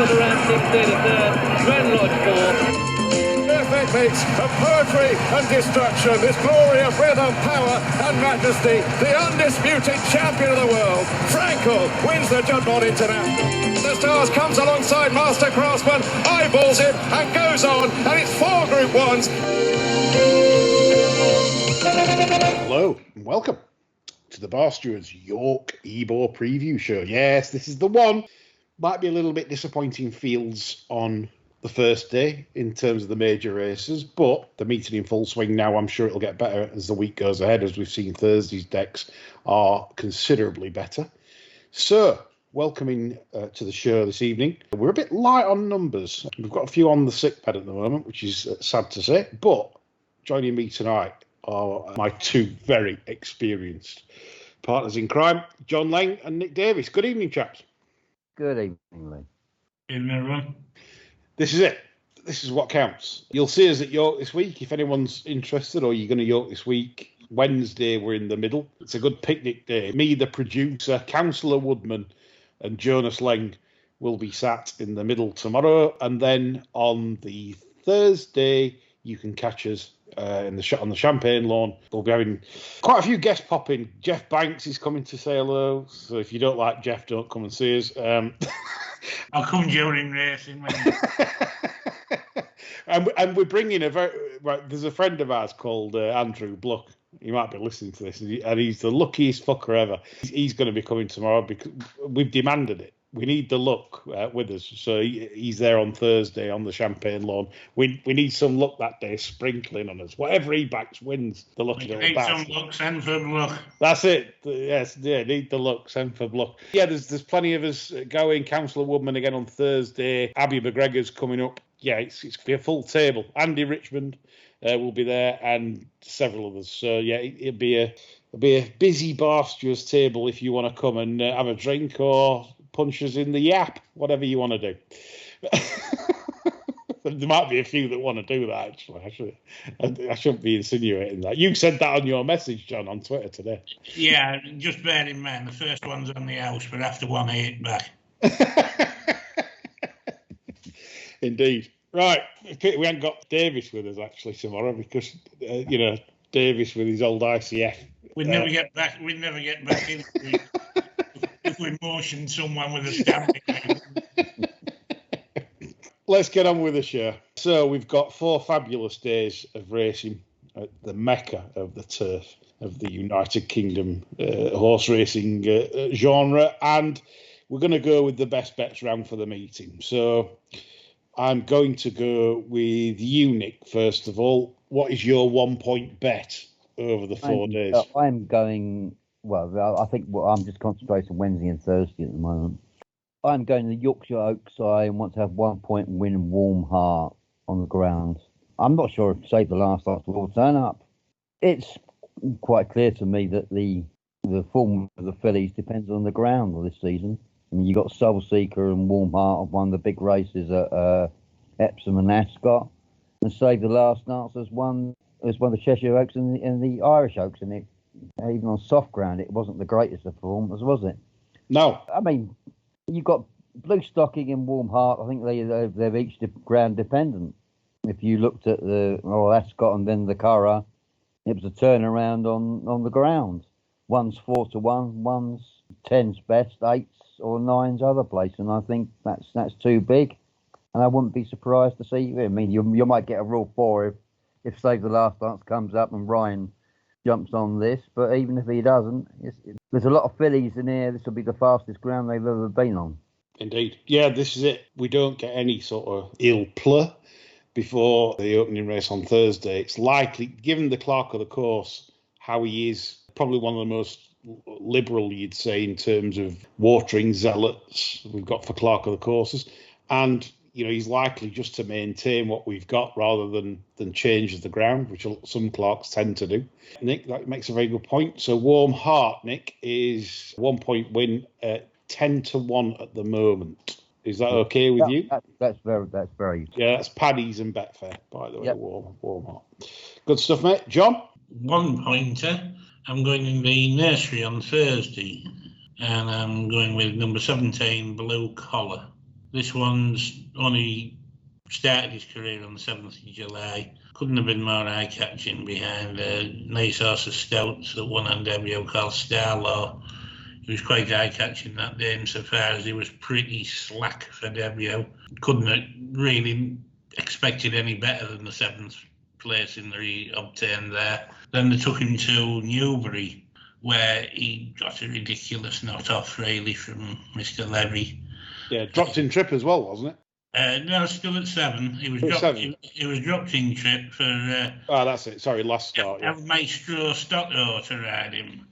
was around 16 a third. Ren Lodge 4. Perfect mix of poetry and destruction. This glory of rhythm, power and majesty. The undisputed champion of the world, Frankel, wins the Juddmonte International. The Stars comes alongside Master Craftsman, eyeballs it and goes on, and it's 4 Group 1s. Hello and welcome to the Bar Stewards York Ebor preview show. Yes, this is the one. Might be a little bit disappointing fields on the first day in terms of the major races, but the meeting in full swing now. I'm sure it'll get better as the week goes ahead, as we've seen Thursday's decks are considerably better. So, welcoming to the show this evening. We're a bit light on numbers. We've got a few on the sick bed at the moment, which is sad to say, but joining me tonight are my two very experienced partners in crime, John Lang and Nick Davis. Good evening, chaps. Good evening, Lee. Good evening, everyone. This is it. This is what counts. You'll see us at York this week if anyone's interested, or you're going to York this week. Wednesday, we're in the middle. It's a good picnic day. Me, the producer, Councillor Woodman, and Jonas Lang will be sat in the middle tomorrow. And then on the Thursday, you can catch us on the Champagne lawn. We'll be having quite a few guests popping. Jeff Banks is coming to say hello. So if you don't like Jeff, don't come and see us. I'll come during racing. and we're bringing there's a friend of ours called Andrew Bluck. He might be listening to this, and he's the luckiest fucker ever. He's going to be coming tomorrow because we've demanded it. We need the luck with us. So he's there on Thursday on the Champagne lawn. We need some luck that day, sprinkling on us. Whatever he backs wins the lucky little bastard. Need some luck, send for luck. That's it. Yes, yeah, need the luck, send for luck. Yeah, there's plenty of us going. Councillor Woodman again on Thursday. Abby McGregor's coming up. Yeah, it's going to be a full table. Andy Richmond will be there and several others. So, yeah, it'll be a busy Bar Stewards table if you want to come and have a drink or punches in the yap, whatever you want to do. There might be a few that want to do that, actually. I shouldn't be insinuating that. You said that on your message, John, on Twitter today. Yeah, just bear in mind, the first one's on the house, but after one, I hit back. Indeed. Right, we haven't got Davis with us, actually, tomorrow, because, Davis with his old ICF. We'd never get back in if we motioned someone with a stamping. Let's get on with the show. So we've got 4 fabulous days of racing at the mecca of the turf of the United Kingdom horse racing genre, and we're going to go with the best bets round for the meeting. So I'm going to go with you, Nick, first of all. What is your 1 point bet over the 4 days? I'm going... Well, I think I'm just concentrating on Wednesday and Thursday at the moment. I'm going to the Yorkshire Oaks. I want to have 1 point and win Warm Heart on the ground. I'm not sure if Save the Last Dance will turn up. It's quite clear to me that the form of the Fillies depends on the ground this season. I mean, you've got Soul Seeker and Warm Heart, one of the big races at Epsom and Ascot. And Save the Last Dance has won the Cheshire Oaks and the Irish Oaks, and it, even on soft ground, it wasn't the greatest of performance, was it? No. I mean, you've got Blue Stocking and Warm Heart. I think they're each ground dependent. If you looked at Ascot and then the Curragh, it was a turnaround on the ground. One's 4-1, one's 10's best, 8's or 9's other place, and I think that's too big. And I wouldn't be surprised to see. I mean, you might get a rule 4 if Save the Last Dance comes up and Ryan jumps on this, but even if he doesn't, there's a lot of Fillies in here. This will be the fastest ground they've ever been on. Indeed. Yeah, this is it. We don't get any sort of ill play before the opening race on Thursday. It's likely, given the clerk of the course, how he is, probably one of the most liberal, you'd say, in terms of watering zealots we've got for clerk of the courses. And he's likely just to maintain what we've got rather than change the ground, which some clerks tend to do. Nick, that makes a very good point. So Warm Heart, Nick, is 1 point win at 10-1 at the moment. Is that okay with you? That's very. Yeah, that's Paddy's and Betfair, by the way. Yep. Warm Heart. Good stuff, mate. John? 1 pointer. I'm going in the nursery on Thursday, and I'm going with number 17, Blue Collar. This one's only started his career on the 7th of July. Couldn't have been more eye-catching behind a nice horse of Stouts that won on debut called Starlaw. He was quite eye-catching that day insofar as he was pretty slack for debut. Couldn't have really expected any better than the 7th place in that he obtained there. Then they took him to Newbury, where he got a ridiculous knot off really from Mr. Levy. Yeah, dropped in trip as well, wasn't it? No, still at 7. He was dropped in trip for. That's it. Sorry, last start. Yeah. Maestro Stotto to ride him.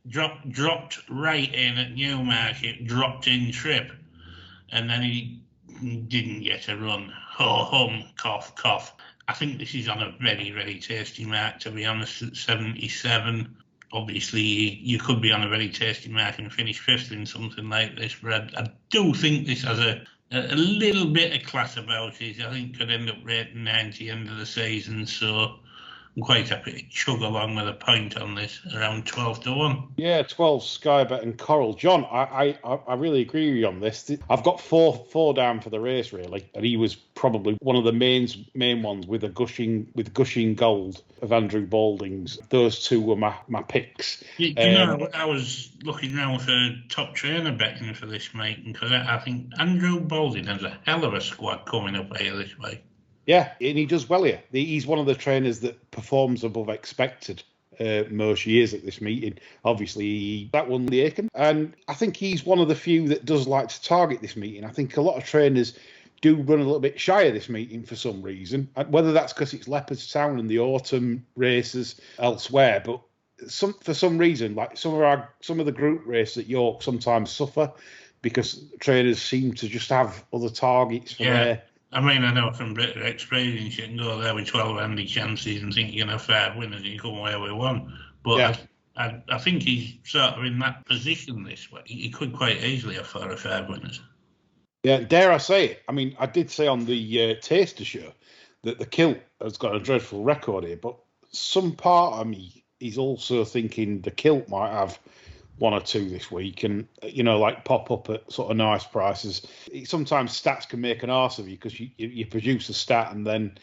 dropped right in at Newmarket, dropped in trip, and then he didn't get a run. Ho hum, cough, cough. I think this is on a very, very tasty mark, to be honest, at 77. Obviously, you could be on a very tasty mark and finish 5th in something like this, but I do think this has a little bit of class about it. I think could end up rating 90 end of the season, so I'm quite happy to chug along with a point on this, around 12 to 1. Yeah, 12 Sky Bet and Coral. John, I really agree with you on this. I've got four down for the race, really, and he was probably one of the main ones with gushing gold of Andrew Balding's. Those two were my picks. You know, I was looking around for top trainer betting for this, mate, because I think Andrew Balding has a hell of a squad coming up here this way. Yeah, and he does well here. He's one of the trainers that performs above expected most years at this meeting. Obviously, that won the Acomb. And I think he's one of the few that does like to target this meeting. I think a lot of trainers do run a little bit shy of this meeting for some reason, whether that's because it's Leopardstown and the autumn races elsewhere. But for some reason, like some of the group races at York sometimes suffer because trainers seem to just have other targets for their... I mean, I know from bitter experience you can go there with 12 handy chances and think you're going to have 5 winners and you come away with 1. But I think he's sort of in that position this way. He could quite easily have 4 or 5 winners. Yeah, dare I say it? I mean, I did say on the Taster show that the Kilt has got a dreadful record here, but some part of me is also thinking the Kilt might have 1 or 2 this week, and like pop up at sort of nice prices. Sometimes stats can make an arse of you because you produce a stat and then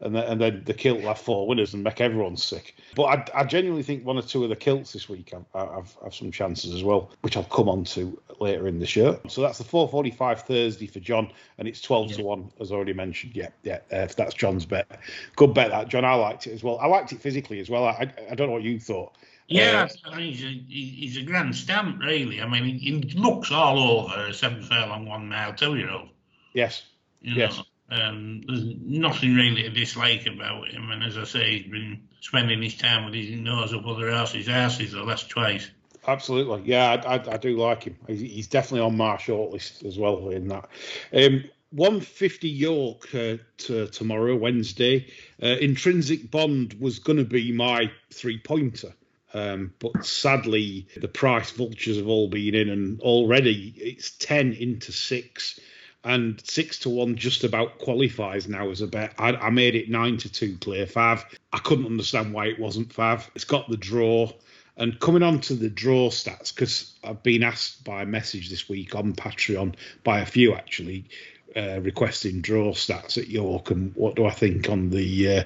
the Kilt will have 4 winners and make everyone sick. But I genuinely think 1 or 2 of the Kilts this week have some chances as well, which I'll come on to later in the show. So that's the 4:45 Thursday for John, and it's 12 to 1 as already mentioned. That's John's bet. Good bet that, John. I liked it as well. I liked it physically as well. I don't know what you thought. Yeah, he's a grand stamp, really. I mean, he looks all over a 7 furlong 1 mile 2-year-old. Yes. There's nothing really to dislike about him, and as I say, he's been spending his time with his nose up other horses' arses the last twice. Absolutely, yeah, I do like him. He's definitely on my shortlist as well in that. 150 York tomorrow, Wednesday. Intrinsic Bond was going to be my 3-pointer. But sadly, the price vultures have all been in, and already it's 10 into 6, and 6 to 1 just about qualifies now as a bet. I made it 9 to 2 clear Fav. I couldn't understand why it wasn't Fav. It's got the draw. And coming on to the draw stats, because I've been asked by message this week on Patreon by a few actually, requesting draw stats at York and what do I think on the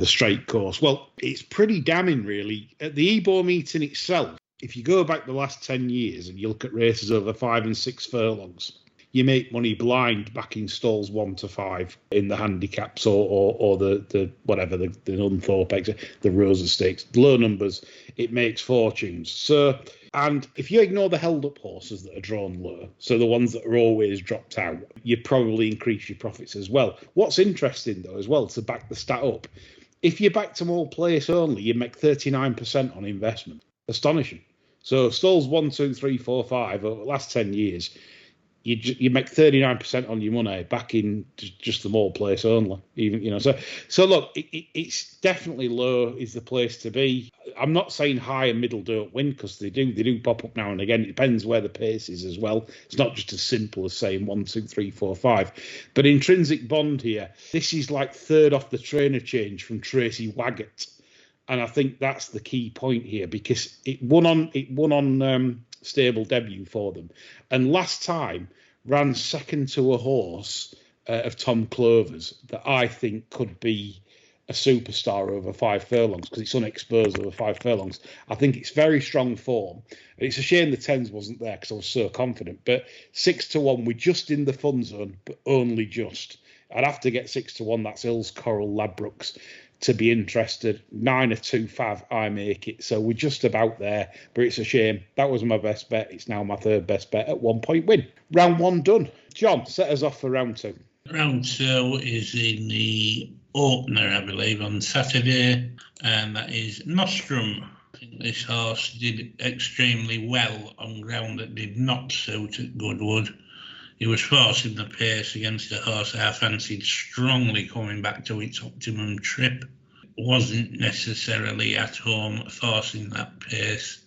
straight course. Well, it's pretty damning really. At the Ebor meeting itself, if you go back the last 10 years and you look at races over 5 and 6 furlongs, you make money blind backing stalls 1 to 5 in the handicaps or the whatever, the Unthorpe, the Rosa Stakes, low numbers, it makes fortunes. So, and if you ignore the held up horses that are drawn low, so the ones that are always dropped out, you probably increase your profits as well. What's interesting though as well, to back the stat up, if you back them all place only, you make 39% on investment. Astonishing. So stalls 1, 2, 3, 4, 5 over the last 10 years, you make 39% on your money back in just the more place only. Even so look, it's definitely low is the place to be. I'm not saying high and middle don't win, because they do pop up now and again. It depends where the pace is as well. It's not just as simple as saying 1, 2, 3, 4, 5. But Intrinsic Bond here, this is like third off the trainer change from Tracy Waggett, and I think that's the key point here, because it won on stable debut for them, and last time ran second to a horse of Tom Clover's that I think could be a superstar over 5 furlongs because it's unexposed over 5 furlongs. I think it's very strong form. It's a shame the 10s wasn't there because I was so confident. But 6-1, we're just in the fun zone, but only just. I'd have to get 6-1. That's Hills Coral Ladbrokes to be interested. 9-2 Fav, I make it. So we're just about there, but it's a shame. That was my best bet. It's now my third best bet at 1 point win. Round 1 done. John, set us off for round 2. Round 2 is in the opener, I believe, on Saturday, and that is Nostrum. I think this horse did extremely well on ground that did not suit at Goodwood. He was forcing the pace against a horse I fancied strongly coming back to its optimum trip. Wasn't necessarily at home forcing that pace.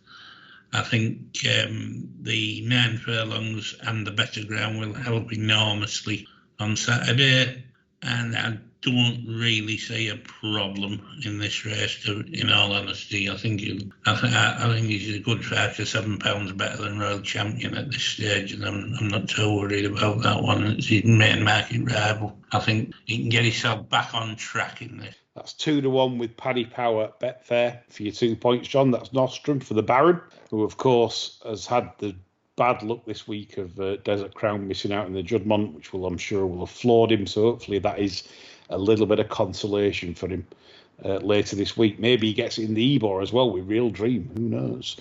I think the 9 furlongs and the better ground will help enormously on Saturday, and I don't really see a problem in this race. In all honesty, I think he's a good £5 to £7 better than Royal Champion at this stage, and I'm not too worried about that one. It's his main market rival. I think he can get himself back on track in this. That's 2-1 with Paddy Power Betfair for your 2 points, John. That's Nostrum for the Baron, who of course has had the bad luck this week of Desert Crown missing out in the Juddmonte, which I'm sure will have floored him. So hopefully that is a little bit of consolation for him later this week. Maybe he gets it in the Ebor as well with Real Dream. Who knows?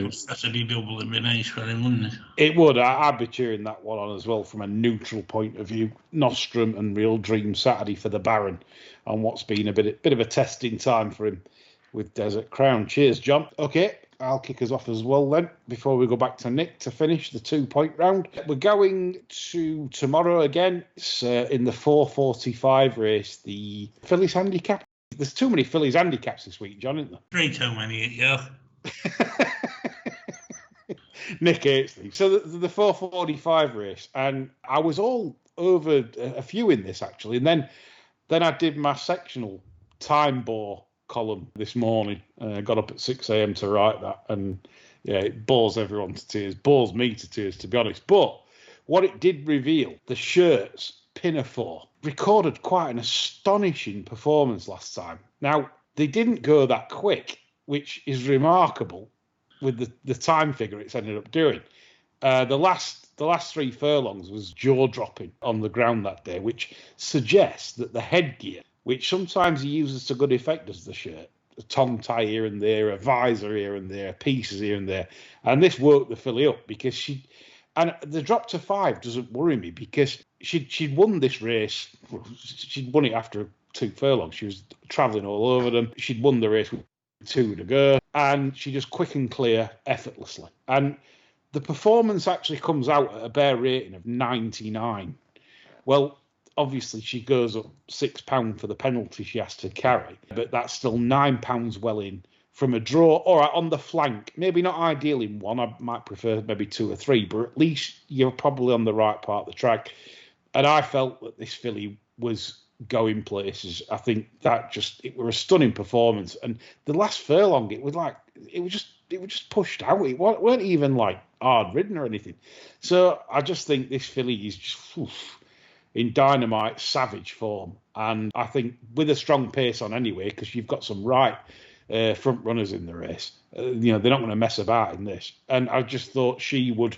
Saturday double would be nice for him, wouldn't it? It would. I'd be cheering that one on as well from a neutral point of view. Nostrum and Real Dream Saturday for the Baron on what's been a bit of a testing time for him with Desert Crown. Cheers, John. Okay. I'll kick us off as well then, before we go back to Nick to finish the 2 point round. We're going to tomorrow again. It's in the 4:45 race, the Fillies Handicap. There's too many Fillies Handicaps this week, John, isn't there? 3 too many, yeah. Nick hates these. So the 4:45 race, and I was all over a few in this actually, and then I did my sectional time bore column this morning. Got up at 6 a.m. to write that, and yeah, it bores everyone to tears, bores me to tears, to be honest. But what it did reveal, the shirts, Pinafore, recorded quite an astonishing performance last time. Now, they didn't go that quick, which is remarkable with the time figure it's ended up doing. The last 3 furlongs was jaw-dropping on the ground that day, which suggests that the headgear, which sometimes he uses to good effect as the shirt, a tongue tie here and there, a visor here and there, pieces here and there. And this woke the filly up because and the drop to 5 doesn't worry me because she'd won this race. She'd won it after 2 furlongs. She was travelling all over them. She'd won the race with 2 to go, and she just quick and clear effortlessly. And the performance actually comes out at a bare rating of 99. Well, obviously, she goes up £6 for the penalty she has to carry, but that's still £9 well in from a draw. All right, on the flank, maybe not ideal in one. I might prefer maybe 2 or 3, but at least you're probably on the right part of the track. And I felt that this filly was going places. I think that it was a stunning performance. And the last furlong, it was just pushed out. It weren't even like hard ridden or anything. So I just think this filly is just in dynamite, savage form. And I think with a strong pace on anyway, because you've got some right front runners in the race, they're not going to mess about in this. And I just thought she would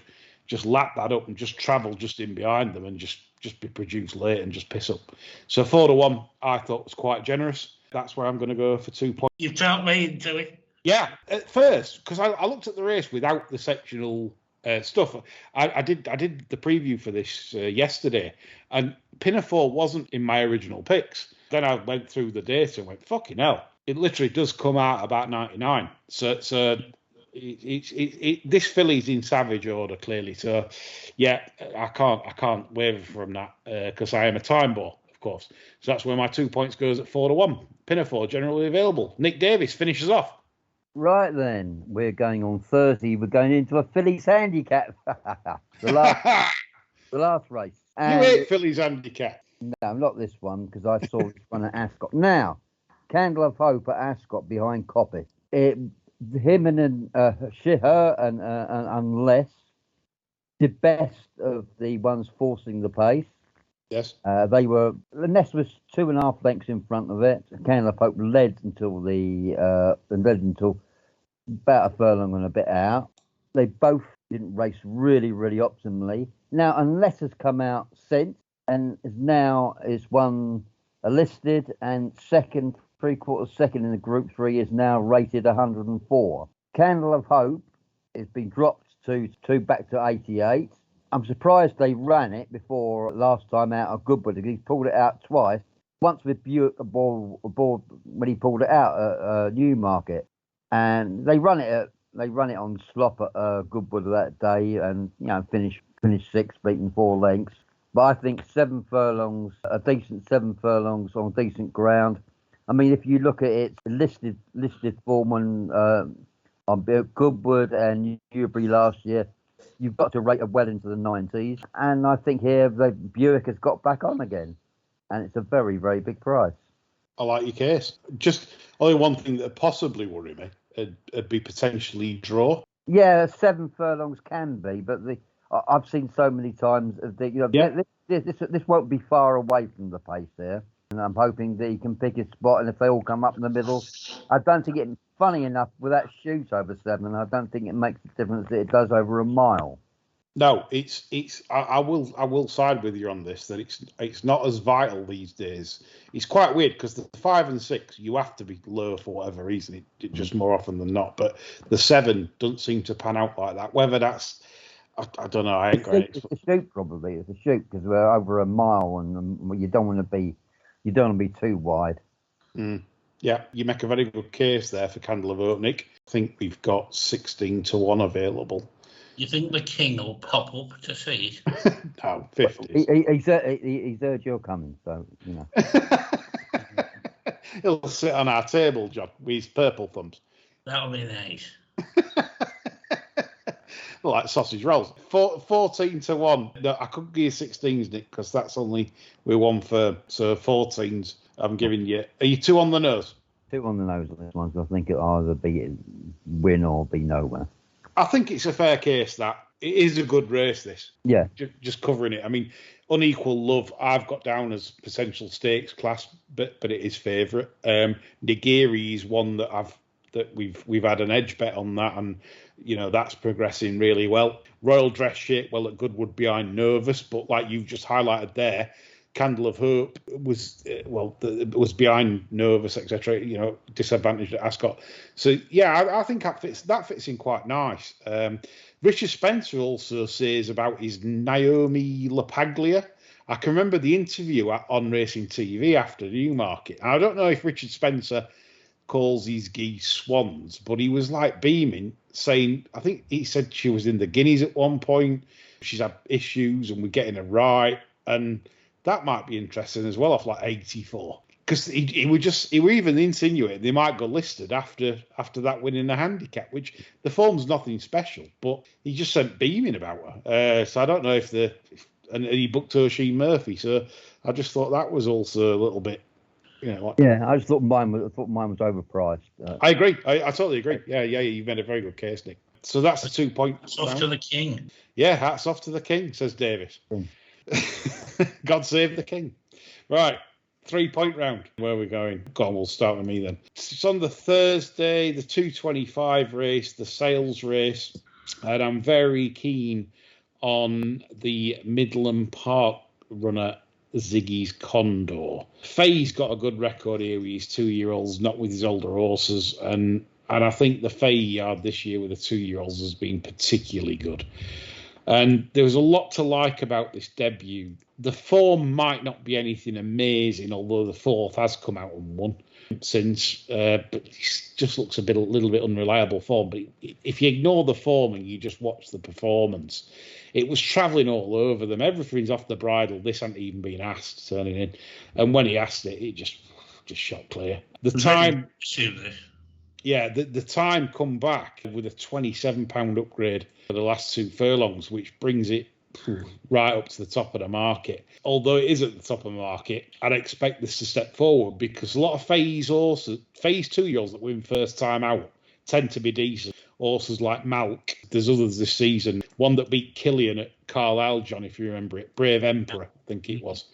just lap that up and just travel just in behind them and just be produced late and just piss up. So 4-1, I thought was quite generous. That's where I'm going to go for 2 points. You talked me into it. Yeah, at first, because I looked at the race without the sectional stuff. I did the preview for this yesterday, and Pinafore wasn't in my original picks. Then I went through the data and went, fucking hell, it literally does come out about 99. So this filly's in savage order clearly. So yeah, I can't waver from that because I am a time ball, of course. So that's where my 2 points goes at 4-1. Pinafore generally available. Nick Davis finishes off. Right then, we're going on Thursday. We're going into a Fillies Handicap. the last race. And you hate Fillies Handicap. No, not this one, because I saw this one at Ascot. Now, Candle of Hope at Ascot behind Copy. Unless did best of the ones forcing the pace. Yes. They were, the nest was 2.5 lengths in front of it. Candle of Hope led until about a furlong and a bit out. They both didn't race really, really optimally. Now, Unless has come out since and is won a listed and second, 3/4 second in the Group 3 is now rated 104. Candle of Hope has been dropped to back to 88. I'm surprised they ran it before last time out of Goodwood because he's pulled it out twice. Once with Buick aboard when he pulled it out at Newmarket, and they run it on slop at Goodwood that day, and finished 6th, beaten 4 lengths. But I think 7 furlongs, a decent 7 furlongs on decent ground. I mean, if you look at it, listed form on Goodwood and Newbury last year, you've got to rate it well into the 90s. And I think here Buick has got back on again. And it's a very, very big price. I like your case. Just only one thing that possibly worry me would be potentially draw. Yeah, 7 furlongs can be, but I've seen so many times that this won't be far away from the pace there. And I'm hoping that he can pick his spot, and if they all come up in the middle, I don't think it's funny enough with that shoot over 7. I don't think it makes a difference that it does over a mile. No, I will side with you on this, that it's not as vital these days. It's quite weird because the 5 and 6 you have to be low for whatever reason, it just more often than not. But the 7 doesn't seem to pan out like that. Whether that's I don't know. I ain't got it. It's a shoot probably. It's a shoot because we're over a mile and you don't want to be too wide. Mm. Yeah, you make a very good case there for Candle of Hope, Nick. I think we've got 16-1 available. You think the king will pop up to see it? No, 50. He's heard you're coming, so He'll sit on our table, John, with his purple thumbs. That'll be nice. Like sausage rolls. 14-1. No, I couldn't give you 16s, Nick, because that's only with one firm. So 14s, I'm giving you. Are you 2 on the nose? 2 on the nose on this one, so I think it'll either be win or be nowhere. I think it's a fair case that it is a good race, this. Yeah. Just covering it. I mean, Unequal Love, I've got down as potential stakes class, but it is favourite. Nigiri is one that we've had an edge bet on that, and that's progressing really well. Royal Dress Shape, well, at Goodwood behind Nervous, but like you've just highlighted there, Candle of Hope was behind Nervous, etc. Disadvantaged at Ascot. So yeah, I think that fits in quite nice. Richard Spencer also says about his Naomi LaPaglia. I can remember the interview on Racing TV after Newmarket. I don't know if Richard Spencer calls these geese swans, but he was like beaming, saying, I think he said she was in the Guineas at one point. She's had issues and we're getting her right. And that might be interesting as well, off like 84. Because he would even insinuate they might go listed after that win in the handicap, which the form's nothing special, but he just sent beaming about her. So I don't know and he booked Oisin Murphy. So I just thought that was also a little bit, yeah, I just thought mine was overpriced. I agree. I totally agree. Yeah, you made a very good case, Nick. So that's the 2 points. Hats off to the king. Yeah, hats off to the king, says Davis. God save the king. Right, 3-point round. Where are we going? Go on, we'll start with me then. It's on the Thursday, the 225 race, the sales race, and I'm very keen on the Midland Park runner Ziggy's Condor. Faye's got a good record here with his 2-year-olds, not with his older horses, and I think the Faye yard this year with the 2-year-olds has been particularly good. And there was a lot to like about this debut. The form might not be anything amazing, although the 4th has come out and won since, but it just looks a little bit unreliable form. But if you ignore the form and you just watch the performance, it was travelling all over them. Everything's off the bridle. This hadn't even been asked turning in. And when he asked it, it just shot clear. The time... Yeah, the time come back with a £27 upgrade for the last 2 furlongs, which brings it right up to the top of the market. Although it is at the top of the market, I'd expect this to step forward because a lot of Faye's 2-year-olds that win first time out tend to be decent. horses like Malk. There's others this season. One that beat Killian at Carlisle, John, if you remember it. Brave Emperor, I think it was.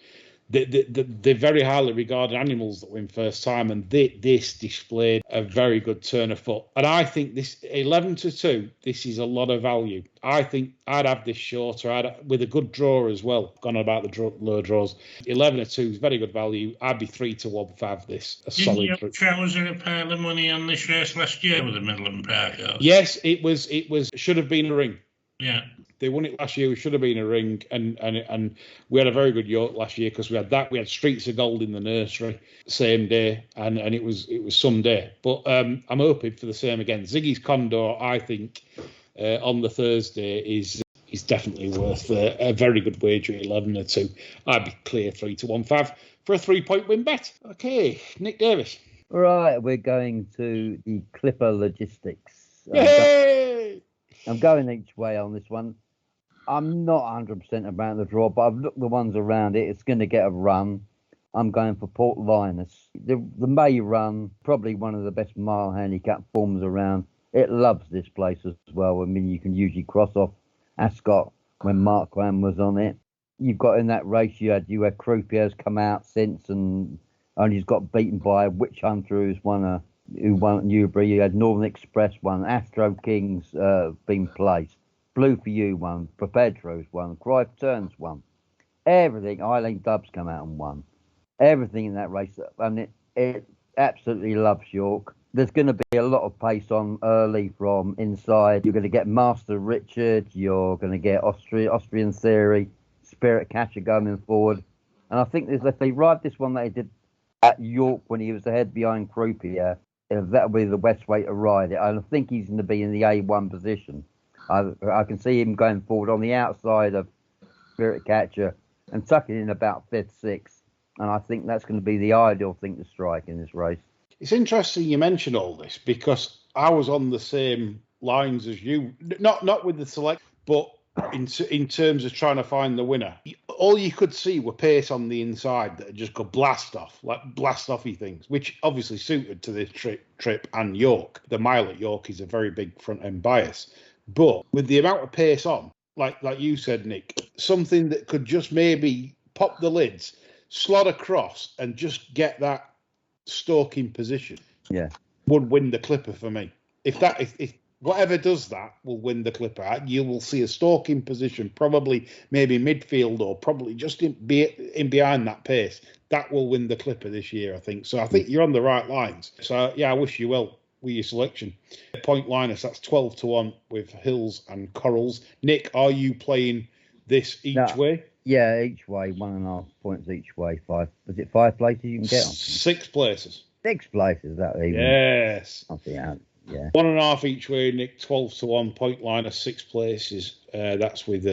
They're very highly regarded animals that win first time, and this displayed a very good turn of foot. And I think this 11-2, this is a lot of value. I think I'd have this shorter, with a good draw as well. Gone about the low draws. 11-2 is very good value. I'd be 3-1-5 this. Didn't you trouser a pile of money on this race last year with the Midland Park horse? Yes, it was. Should have been a ring. Yeah. They won it last year. We should have been a ring, and we had a very good York last year because we had that. We had Streets of Gold in the nursery same day, and it was some day. But I'm hoping for the same again. Ziggy's Condor, I think, on the Thursday is definitely worth a very good wager at 11-2. I'd be clear 3-1-5 for a 3-point win bet. Okay, Nick Davis. Right, we're going to the Clipper Logistics. Yay! I'm going each way on this one. I'm not 100% about the draw, but I've looked the ones around it. It's going to get a run. I'm going for Port Linus. The May run, probably one of the best mile handicap forms around. It loves this place as well. I mean, you can usually cross off Ascot when Mark Lamb was on it. You've got in that race, you had Croupier's come out since, and only he's got beaten by Witch Hunter, who won at Newbury. You had Northern Express won, Astro Kings been placed. Blue for You won, Perpetuals won, Cry for Turns won. Everything, Eileen Dubs come out and won. Everything in that race, and it absolutely loves York. There's going to be a lot of pace on early from inside. You're going to get Master Richard, you're going to get Austrian Theory, Spirit Catcher going forward. And I think if they ride this one that they did at York when he was ahead behind Croupier, that'll be the best way to ride it. I think he's going to be in the A1 position. I can see him going forward on the outside of Spirit Catcher and tucking in about 5th, 6th. And I think that's going to be the ideal thing to strike in this race. It's interesting you mention all this because I was on the same lines as you, not with the select, but in terms of trying to find the winner. All you could see were pace on the inside that just go blast offy things, which obviously suited to this trip and York. The mile at York is a very big front end bias. But with the amount of pace on, like you said, Nick, something that could just maybe pop the lids, slot across, and just get that stalking position, would win the Clipper for me. If whatever does that will win the Clipper, you will see a stalking position, probably maybe midfield or probably just in behind that pace. That will win the Clipper this year, I think. So I think you're on the right lines. So yeah, I wish you well with your selection. Point Linus, that's 12-1 with Hills and Corals. Nick, are you playing this each way? Yeah, each way, 1.5 points each way. 5. Was it 5 places you can get on? 6 places. 6 places, that even. Yes. I think, yeah. 1.5 each way, Nick. 12-1. Point Linus, 6 places. That's with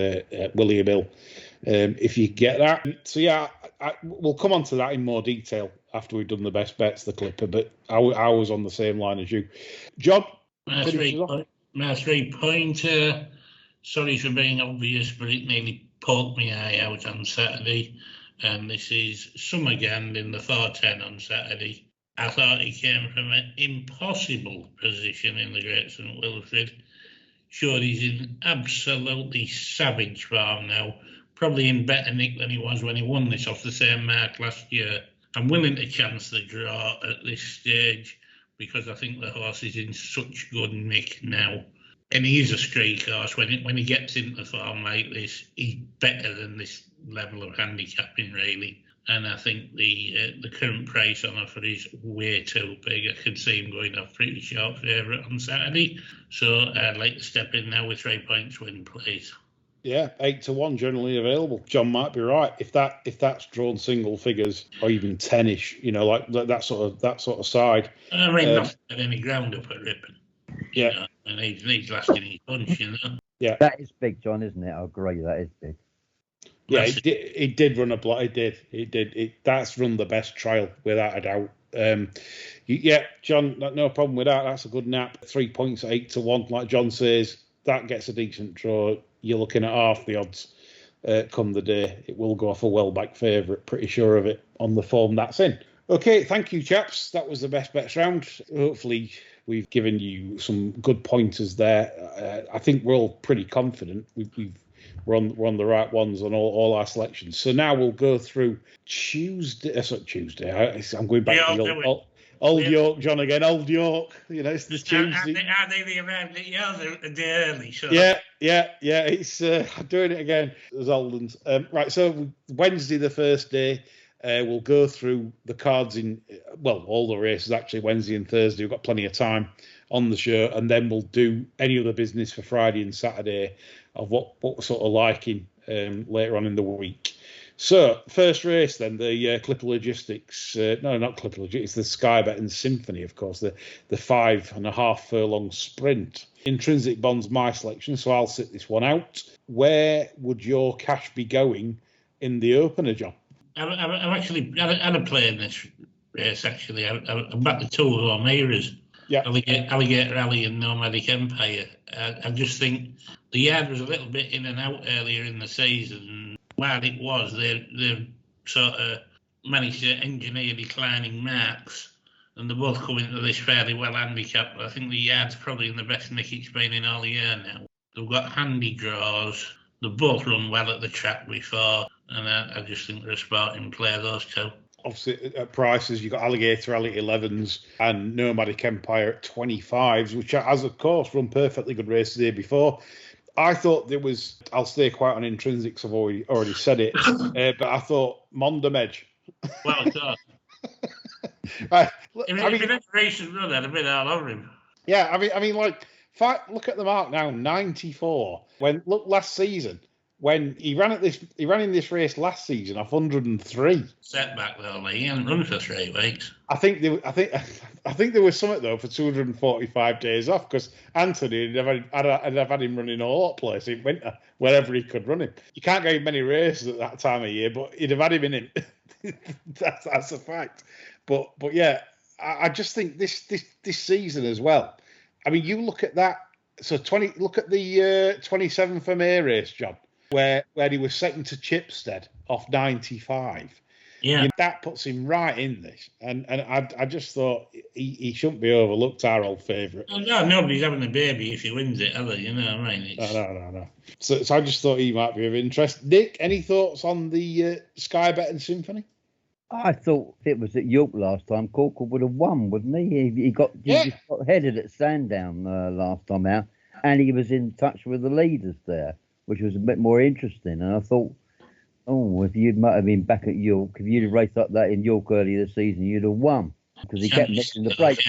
William Hill. If you get that. So yeah, we'll come on to that in more detail after we've done the best bets, the Clipper. But I was on the same line as you, John. My 3-pointer. Sorry for being obvious, but it nearly poked my eye out on Saturday. And this is Summergand in the 4-10 on Saturday. I thought he came from an impossible position in the Great St Wilfrid. Sure, he's in absolutely savage form now. Probably in better nick than he was when he won this off the same mark last year. I'm willing to chance the draw at this stage because I think the horse is in such good nick now. And he is a streak horse. When he gets into form like this, he's better than this level of handicapping, really. And I think the current price on offer is way too big. I could see him going off pretty short favourite on Saturday. So I'd like to step in now with 3 points win, please. Yeah, 8-1 generally available. John might be right. If that's drawn single figures or even 10ish, like that sort of side. I mean, not at any ground up at Ripon. Yeah, and he's lasting his punch, Yeah, that is big, John, isn't it? I agree, that is big. Yeah, it did run a block. It did. That's run the best trial without a doubt. John, no problem with that. That's a good nap. 3 points at 8-1, like John says. That gets a decent draw. You're looking at half the odds come the day. It will go off a well-back favourite, pretty sure of it, on the form that's in. Okay, thank you, chaps. That was the best bets round. Hopefully We've given you some good pointers there. I think we're all pretty confident. We're on the right ones on all our selections. So now we'll go through Tuesday. I'm going back to the old York, John again. Old York. It's the Tuesday. Are they arrived at yours a day early? Sure. Yeah. It's doing it again. As Oldens. Right. So Wednesday, the first day. We'll go through the cards all the races actually Wednesday and Thursday. We've got plenty of time on the show, and then we'll do any other business for Friday and Saturday of what we're sort of liking later on in the week. So first race then, the Clipper Logistics. No, not Clipper Logistics. It's the Sky Bet and Symphony, of course. The 5.5 furlong sprint. Intrinsic Bonds, my selection, so I'll sit this one out. Where would your cash be going in the opener, John? I've actually had a play in this race, actually. I'm back to two of our mirrors. Yeah. Alligator Alley and Nomadic Empire. I just think the yard was a little bit in and out earlier in the season. While it was, they've sort of managed to engineer declining marks, and they're both coming to this fairly well handicapped. I think the yard's probably in the best nick it's been in all year now. They've got handy draws. They've both run well at the track before. And I just think they're a sporting player, those two. Obviously, at prices, you've got Alligator Alley at 11s and Nomadic Empire at 25s, which has, of course, run perfectly good races the year before. I thought there was, I'll stay quiet on intrinsics, I've already said it, but I thought Mondom Edge. Well done. Right. If he had a racing run, I'd have been all over him. Yeah, I mean, look at the mark now, 94. Look last season. When he ran in this race last season off 103. Setback though, mate. He hasn't run for 3 weeks. I think there was something though for 245 days off, because Anthony would have had him running all over the place in winter wherever he could run him. You can't get him many races at that time of year, but he'd have had him in it. that's a fact. But yeah, I just think this season as well. I mean, you look at that. So look at the 27th of May race, John, where he was second to Chipstead off 95. Yeah, that puts him right in this, and I just thought he shouldn't be overlooked. Our old favourite. No, nobody's having a baby if he wins it, are they? You know what I mean? No. So I just thought he might be of interest. Nick, any thoughts on the Sky Bet and Symphony? I thought if it was at York last time, Corker would have won, wouldn't he? He got headed at Sandown last time out, and he was in touch with the leaders there, which was a bit more interesting. And I thought, if you might have been back at York, if you'd have raced up that in York earlier this season, you'd have won, because he kept missing the break.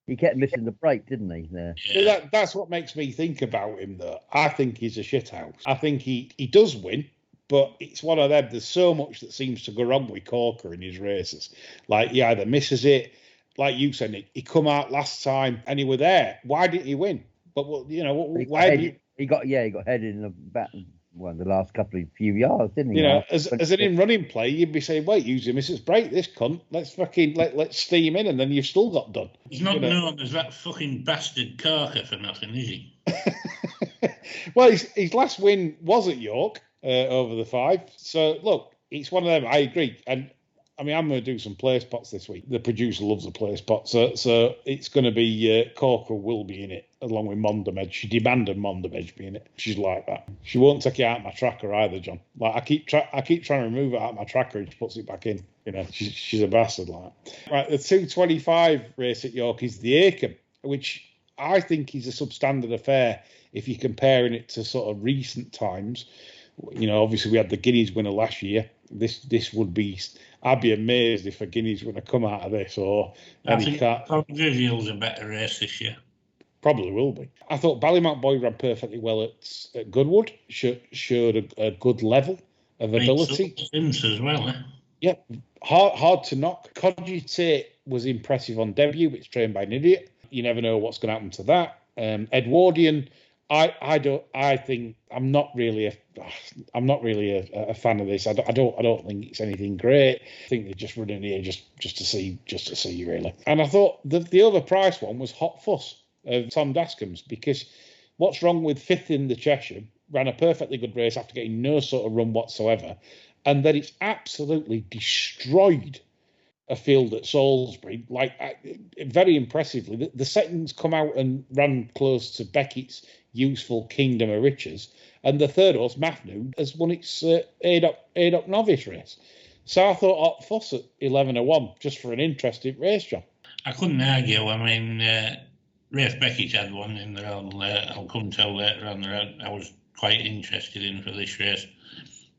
He kept missing the break, didn't he? There. Yeah. That's what makes me think about him, though. I think he's a shithouse. I think he does win, but it's one of them. There's so much that seems to go wrong with Corker in his races. Like, he either misses it, like you said, Nick, he come out last time and he were there. Why didn't he win? But why did he? He got headed in the back. Well, the last few yards, didn't he? As an in-running play, you'd be saying, "Wait, use him. Let's break this cunt. Let's steam in," and then you've still got done. He's not known as that fucking bastard Corker for nothing, is he? Well, his last win was at York over the 5. So look, it's one of them. I agree, and I mean, I'm going to do some play spots this week. The producer loves a play spot, so it's going to be Corker will be in it along with Mondom Edge. She demanded Mondom Edge be in it. She's like that. She won't take it out of my tracker either, John. Like I keep trying to remove it out of my tracker, and she puts it back in. She's a bastard like that. Right, the 225 race at York is the Acomb, which I think is a substandard affair if you're comparing it to sort of recent times. Obviously we had the Guineas winner last year. This would be. I'd be amazed if a Guineas winner come out of this, or I think Voltigeur a better race this year. Probably will be. I thought Ballymount Boy ran perfectly well at Goodwood. Showed a good level of ability. As well, eh? Yeah, hard to knock. Cogitate was impressive on debut, but it's trained by an idiot. You never know what's going to happen to that. Edwardian. I'm not really a fan of this. I don't think it's anything great. I think they're just running here just to see really. And I thought the overpriced one was Hot Fuss of Tom Dascombe's, because what's wrong with 5th in the Cheshire, ran a perfectly good race after getting no sort of run whatsoever, and then it's absolutely destroyed a field at Salisbury, very impressively. The second's come out and ran close to Beckett's Useful Kingdom of Riches, and the third horse, Mafnoon, has won its Aid-Up Novice race. So I thought Hot Fuss at 11-1, just for an interesting race, John. I couldn't argue. I mean, Rafe Beckett had one in there. I'll come tell later on. I was quite interested in for this race.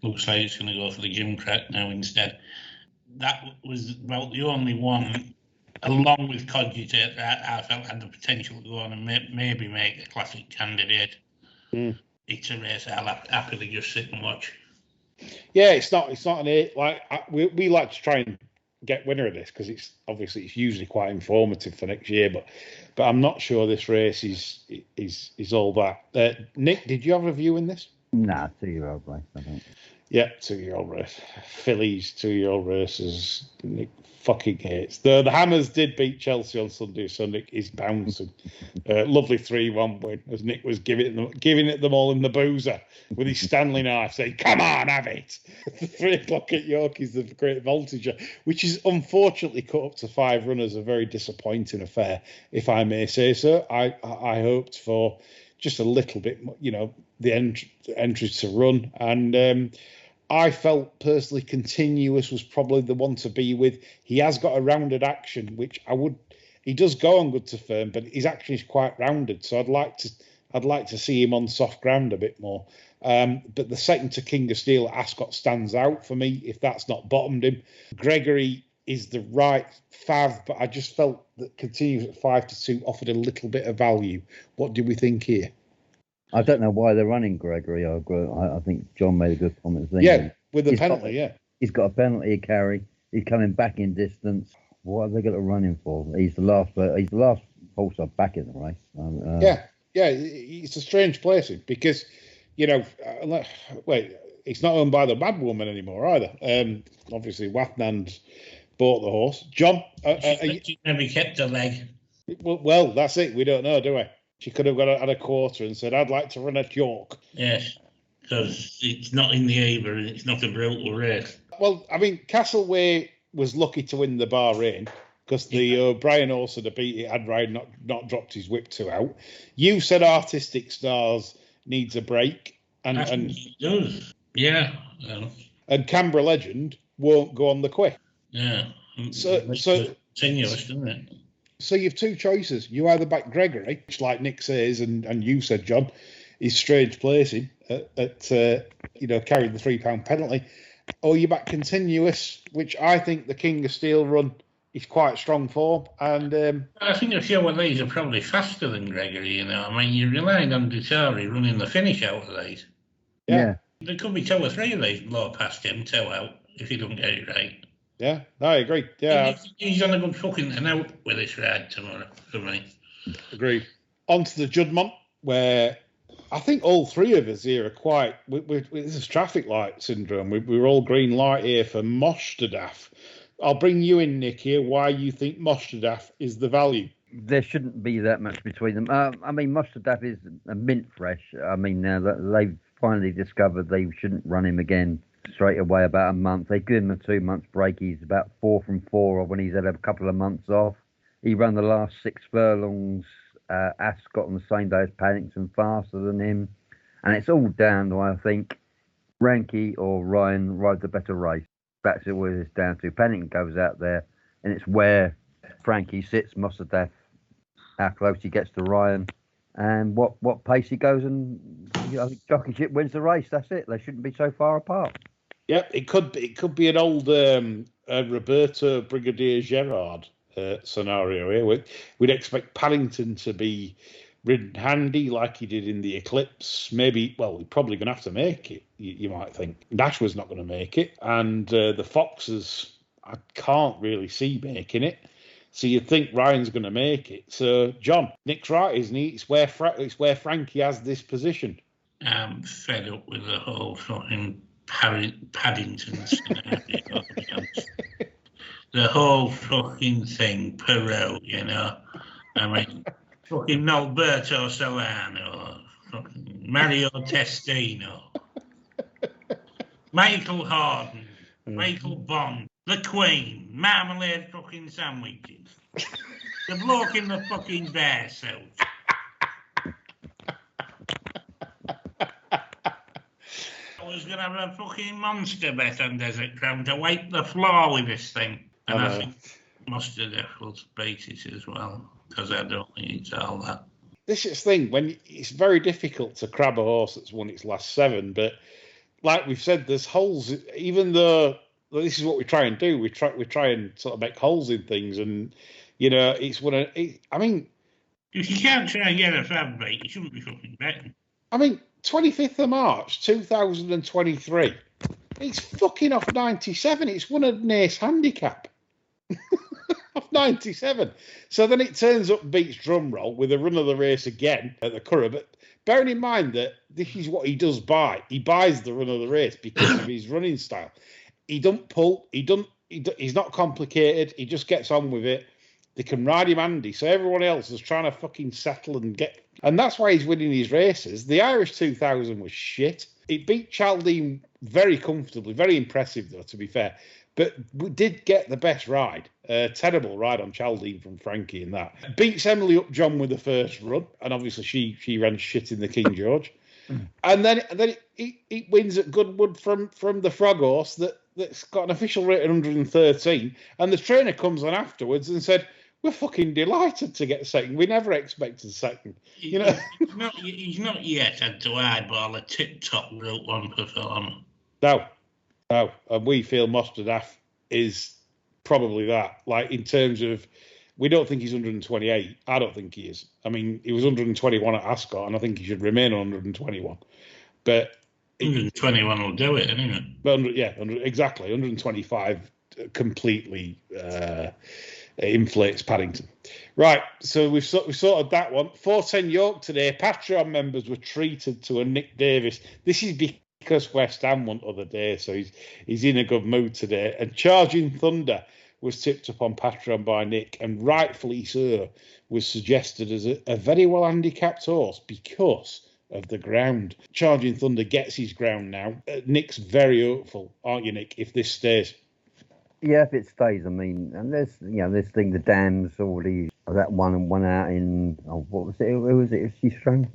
Looks like it's going to go for the Gimcrack now instead. That was about the only one, along with Cogitate, that I felt had the potential to go on and maybe make a classic candidate. It's a race I'll happily just sit and watch. Yeah, it's not an eight. We like to try and get winner of this because it's usually quite informative for next year. But I'm not sure this race is all that. Nick, did you have a view in this? Nah, 2-year-old race, I think. Yeah, 2-year-old race. Fillies 2-year-old races. Nick fucking hates. The Hammers did beat Chelsea on Sunday, so Nick is bouncing. Lovely 3-1 win as Nick was giving it them all in the boozer with his Stanley knife, saying, "Come on, have it." 3 o'clock at York is the great Voltigeur, which is unfortunately cut up to 5 runners, a very disappointing affair, if I may say so. I hoped for just a little bit, the entries to run, and I felt personally Continuous was probably the one to be with. He has got a rounded action, which he does go on good to firm, but his action is quite rounded, so I'd like to see him on soft ground a bit more. But the second to King of Steel, Ascot stands out for me if that's not bottomed him. Gregory is the right fav, but I just felt that Continuous at 5-2 offered a little bit of value. What do we think here? I don't know why they're running Gregory. I think John made a good comment. Yeah, with the penalty, He's got a penalty to carry. He's coming back in distance. What are they going to run him for? He's the last horse I've back in the race. It's a strange placing because, it's not owned by the Mad Woman anymore either. Obviously, Wathnand bought the horse. John, maybe kept a leg. Well, that's it. We don't know, do we? She could have had a quarter and said, "I'd like to run at York." Yes, because it's not in the Ebor and it's not a brutal race. Well, I mean, Castleway was lucky to win the Bahrain because the O'Brien horse had beat it, had Ryan not dropped his whip too out. You said Artistic Stars needs a break, and he does. Yeah. And Canberra Legend won't go on the quick. Yeah. So tenuous, doesn't it? So you've 2 choices. You either back Gregory, which, like Nick says, and you said, John, is strange placing at carrying the £3 penalty, or you back Continuous, which I think the King of Steel run is quite strong form. And I think a few of these are probably faster than Gregory. I mean, you're relying on Dutari running the finish out of these. Yeah. There could be 2 or 3 of these blow past him, 2 out, if he don't get it right. Yeah, no, I agree. Yeah, he's on a good fucking out with this ride tomorrow for me. Agreed. On to the Juddmonte, where I think all 3 of us here are quite. This is traffic light syndrome. We're all green light here for Mostadaf. I'll bring you in, Nick, here. Why you think Mostadaf is the value? There shouldn't be that much between them. I mean, Mostadaf is a mint fresh. I mean, now they've finally discovered they shouldn't run him again straight away about a month. They give him a 2 months break. He's about 4 from 4 when he's had a couple of months off. He ran the last 6 furlongs. Ascot on the same day as Paddington faster than him. And it's all down to, I think, Ranky or Ryan ride the better race. That's what it's down to. Paddington goes out there and it's where Frankie sits, Mostadaf, how close he gets to Ryan and what pace he goes, and I think Jockeyship wins the race. That's it. They shouldn't be so far apart. Yep, it could be an old Roberto Brigadier Gerard scenario here. We'd expect Paddington to be ridden handy like he did in the Eclipse. Maybe, well, we're probably going to have to make it, you might think. Dash was not going to make it, and the Foxes, I can't really see making it. So you'd think Ryan's going to make it. So, John, Nick's right, isn't he? It's where Frankie has this position. I'm fed up with the whole fucking Paddington scenario. The whole fucking thing, Perot, I mean, fucking Alberto Solano, fucking Mario Testino, Michael Harden, Michael Bond, The Queen, marmalade fucking sandwiches. The bloke in the fucking bear suit. I was going to have a fucking monster bet on Desert Crown to wipe the floor with this thing. And I think Mustard F will beat it as well, because I don't think it's all that. This is the thing, when it's very difficult to crab a horse that's won its last 7, but like we've said, there's holes, even though this is what we try and do, we try and sort of make holes in things, and, you know, it's one of, I mean... If you can't try and get a fab beat, you shouldn't be fucking betting. I mean, 25th of March, 2023, it's fucking off 97, it's won an ace handicap. Off 97. So then it turns up, beats Drumroll with a run of the race again at the Curragh. But bearing in mind that this is what he does buy. He buys the run of the race because of his running style. He don't pull. He's not complicated. He just gets on with it. They can ride him handy. So everyone else is trying to fucking settle and get... And that's why he's winning his races. The Irish 2000 was shit. It beat Chaldean very comfortably. Very impressive, though, to be fair. But we did get the best ride. Terrible ride on Chaldean from Frankie in that. Beats Emily Upjohn with the first run. And obviously she ran shit in the King George. And then it wins at Goodwood from the Frog Horse that's got an official rate of 113. And the trainer comes on afterwards and said, we're fucking delighted to get second. We never expected second. You know, he's not yet had to eyeball a tip-top Group 1 performer. No. And we feel Mostadaf is probably that. Like, in terms of, we don't think he's 128. I don't think he is. I mean, he was 121 at Ascot, and I think he should remain on 121. But 121 will do it, anyway. Exactly. 125 completely inflates Paddington. Right, so we've sorted that one. 410 York today. Patreon members were treated to a Nick Davis. This is because West Ham won other day, so he's in a good mood today. And Charging Thunder was tipped up on Patreon by Nick, and rightfully so, was suggested as a very well handicapped horse because of the ground. Charging Thunder gets his ground now. Nick's very hopeful, aren't you, Nick, if this stays? Yeah, if it stays, I mean, and there's, this thing, the Dams, all these, that one out in, what was it? Who was it? She's strong.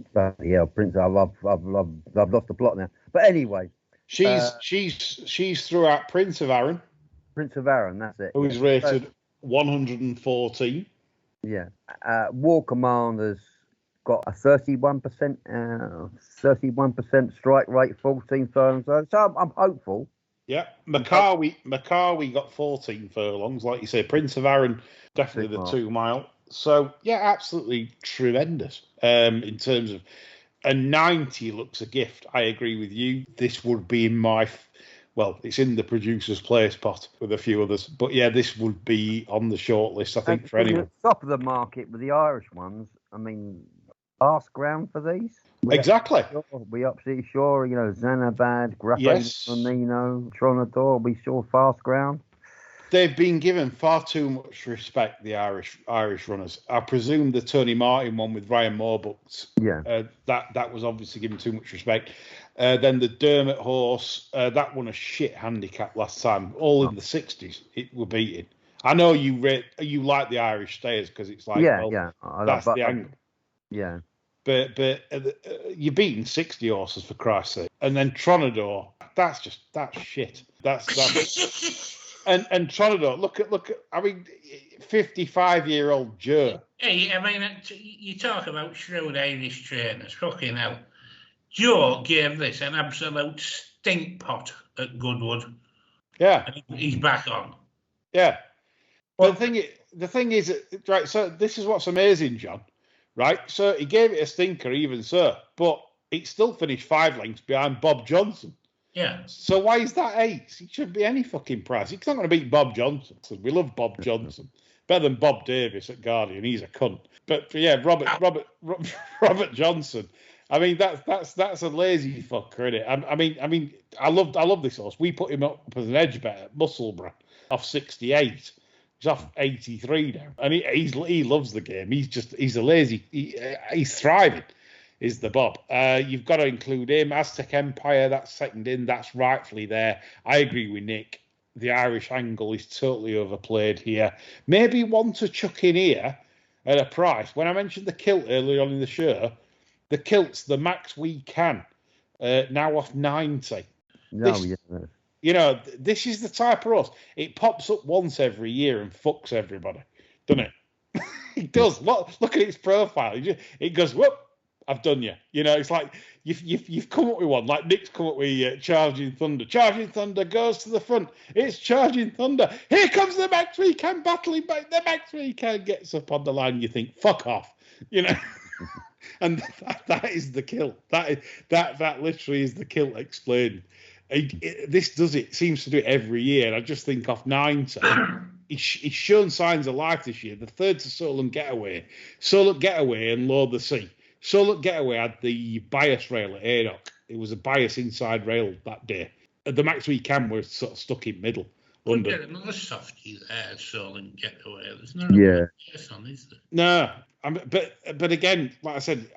Yeah, Prince. I've lost the plot now. But anyway, she's threw out Prince of Arran. Prince of Arran, that's it. Who is rated 114. Yeah, War Commander's got a 31% strike rate, 14 furlongs. So I'm hopeful. Yeah, Macawi got 14 furlongs, like you say. Prince of Arran, definitely the 2 mile. So, yeah, absolutely tremendous in terms of... And 90 looks a gift. I agree with you. This would be in my... Well, it's in the producer's place pot with a few others. But, yeah, this would be on the short list, I think, for anyone. Top of the market with the Irish ones, I mean, fast ground for these? Exactly. We absolutely sure, Zanabad, Nino, Tronador, we sure fast ground. They've been given far too much respect, the Irish runners. I presume the Tony Martin one with Ryan Morbooks, that was obviously given too much respect. Then the Dermot horse, that won a shit handicap last time, all in the 60s. It were beaten. I know you like the Irish Stayers because it's like, that's the angle. Yeah. But you're beating 60 horses, for Christ's sake. And then Tronador, that's shit. That's and Tronador, look at I mean, 55-year-old Joe. Hey, I mean, you talk about shrewd Irish trainers, fucking hell. Joe gave this an absolute stink pot at Goodwood. Yeah. And he's back on. Yeah. Well, the thing is, right, so this is what's amazing, John. Right, so he gave it a stinker, even so, but it still finished 5 lengths behind Bob Johnson. Yeah. So why is that 8? He should be any fucking price. He's not going to beat Bob Johnson. We love Bob Johnson. Better than Bob Davis at Guardian. He's a cunt. But yeah, Robert Johnson. I mean, that's a lazy fucker, isn't it? I mean, I love this horse. We put him up as an edge bet at Musselburgh off 68. He's off 83 now, and he loves the game. He's a lazy. He's thriving. Is the Bob? You've got to include him. Aztec Empire, that's second in. That's rightfully there. I agree with Nick. the Irish angle is totally overplayed here. Maybe one to chuck in here at a price. When I mentioned the kilt earlier on in the show, the kilts, the max we can, now off 90. This is the type of horse. It pops up once every year and fucks everybody, doesn't it? It does. Look at its profile. It goes, whoop, I've done you. It's like you've come up with one. Like Nick's come up with Charging Thunder. Charging Thunder goes to the front. It's Charging Thunder. Here comes the Max Weekend battling back. The Max Weekend gets up on the line. You think, fuck off, And that is the kilt. That literally is the kilt explained. This does it. Seems to do it every year. And I just think off 90, he's shown signs of life this year. The third to Solent Getaway and Lord of the Sea. Solent Getaway had the bias rail at Haydock. It was a bias inside rail that day. The Max Weekend was sort of stuck in middle. We'll get another softie there, Solent Getaway. There's no bias on, is there? No. But again, like I said,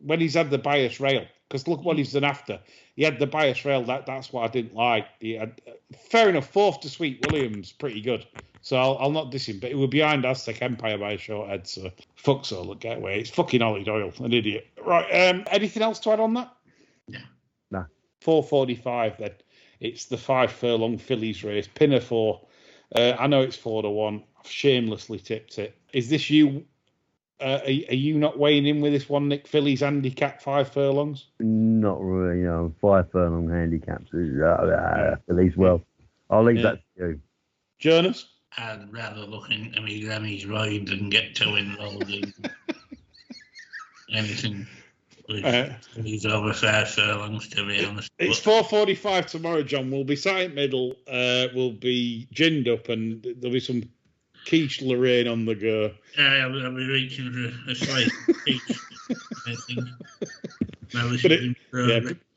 when he's had the bias rail, because look what he's done after. He had the bias rail. That's what I didn't like. He had, fair enough. Fourth to Sweet Williams, pretty good. So I'll not diss him. But it was behind Aztec Empire by a short head. So fuck Solent Getaway. It's fucking Ollie Doyle, an idiot. Right. Anything else to add on that? Yeah. No. 4:45 then. It's the 5 furlong Fillies race. Pinner 4. I know it's 4-1. I've shamelessly tipped it. Is this you? Are you not weighing in with this one, Nick? Fillies handicap 5 furlongs? Not really, 5 furlong handicaps. Fillies, well, I'll leave that to you. Jonas? I'd rather look into my granny's ride than get too involved in anything with these over 5 furlongs, to be honest. It's 4:45 tomorrow, John. We'll be sat in middle. We'll be ginned up, and there'll be some quiche Lorraine on the go. Yeah, I'll be reaching for a slice of quiche, I think.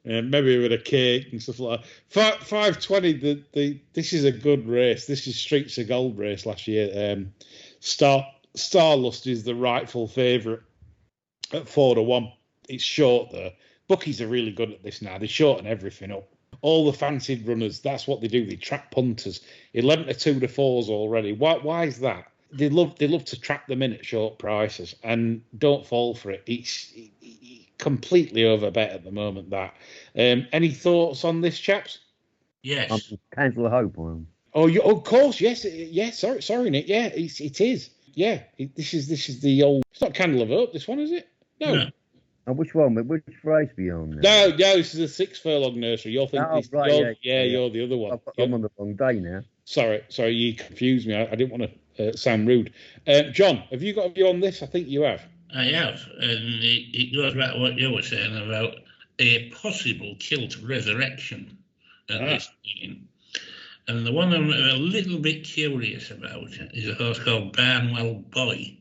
Maybe with a cake and stuff like that. 5:20. This is a good race. This is Streets of Gold race last year. Starlust is the rightful favourite at 4-1. It's short though. Bookies are really good at this now. They shorten everything up. All the fancied runners, that's what they do. They trap punters. 11 to 2 to 4s already. Why is that? They love to trap them in at short prices and don't fall for it. It's completely overbet at the moment. That. Any thoughts on this, chaps? Yes. Candle of Hope on. Of course, yes. Sorry, Nick. Yeah, it is. Yeah, this is the old. It's not Candle of Hope. This one, is it? No. And which one? Which race are you on? No, this is a 6 furlong nursery. You're thinking, you're the other one. I'm on the wrong day now. Sorry, you confused me. I didn't want to sound rude. John, have you got a view on this? I think you have. I have, and it goes back to what you were saying about a possible kilt resurrection at this meeting. And the one I'm a little bit curious about is a horse called Barnwell Boy,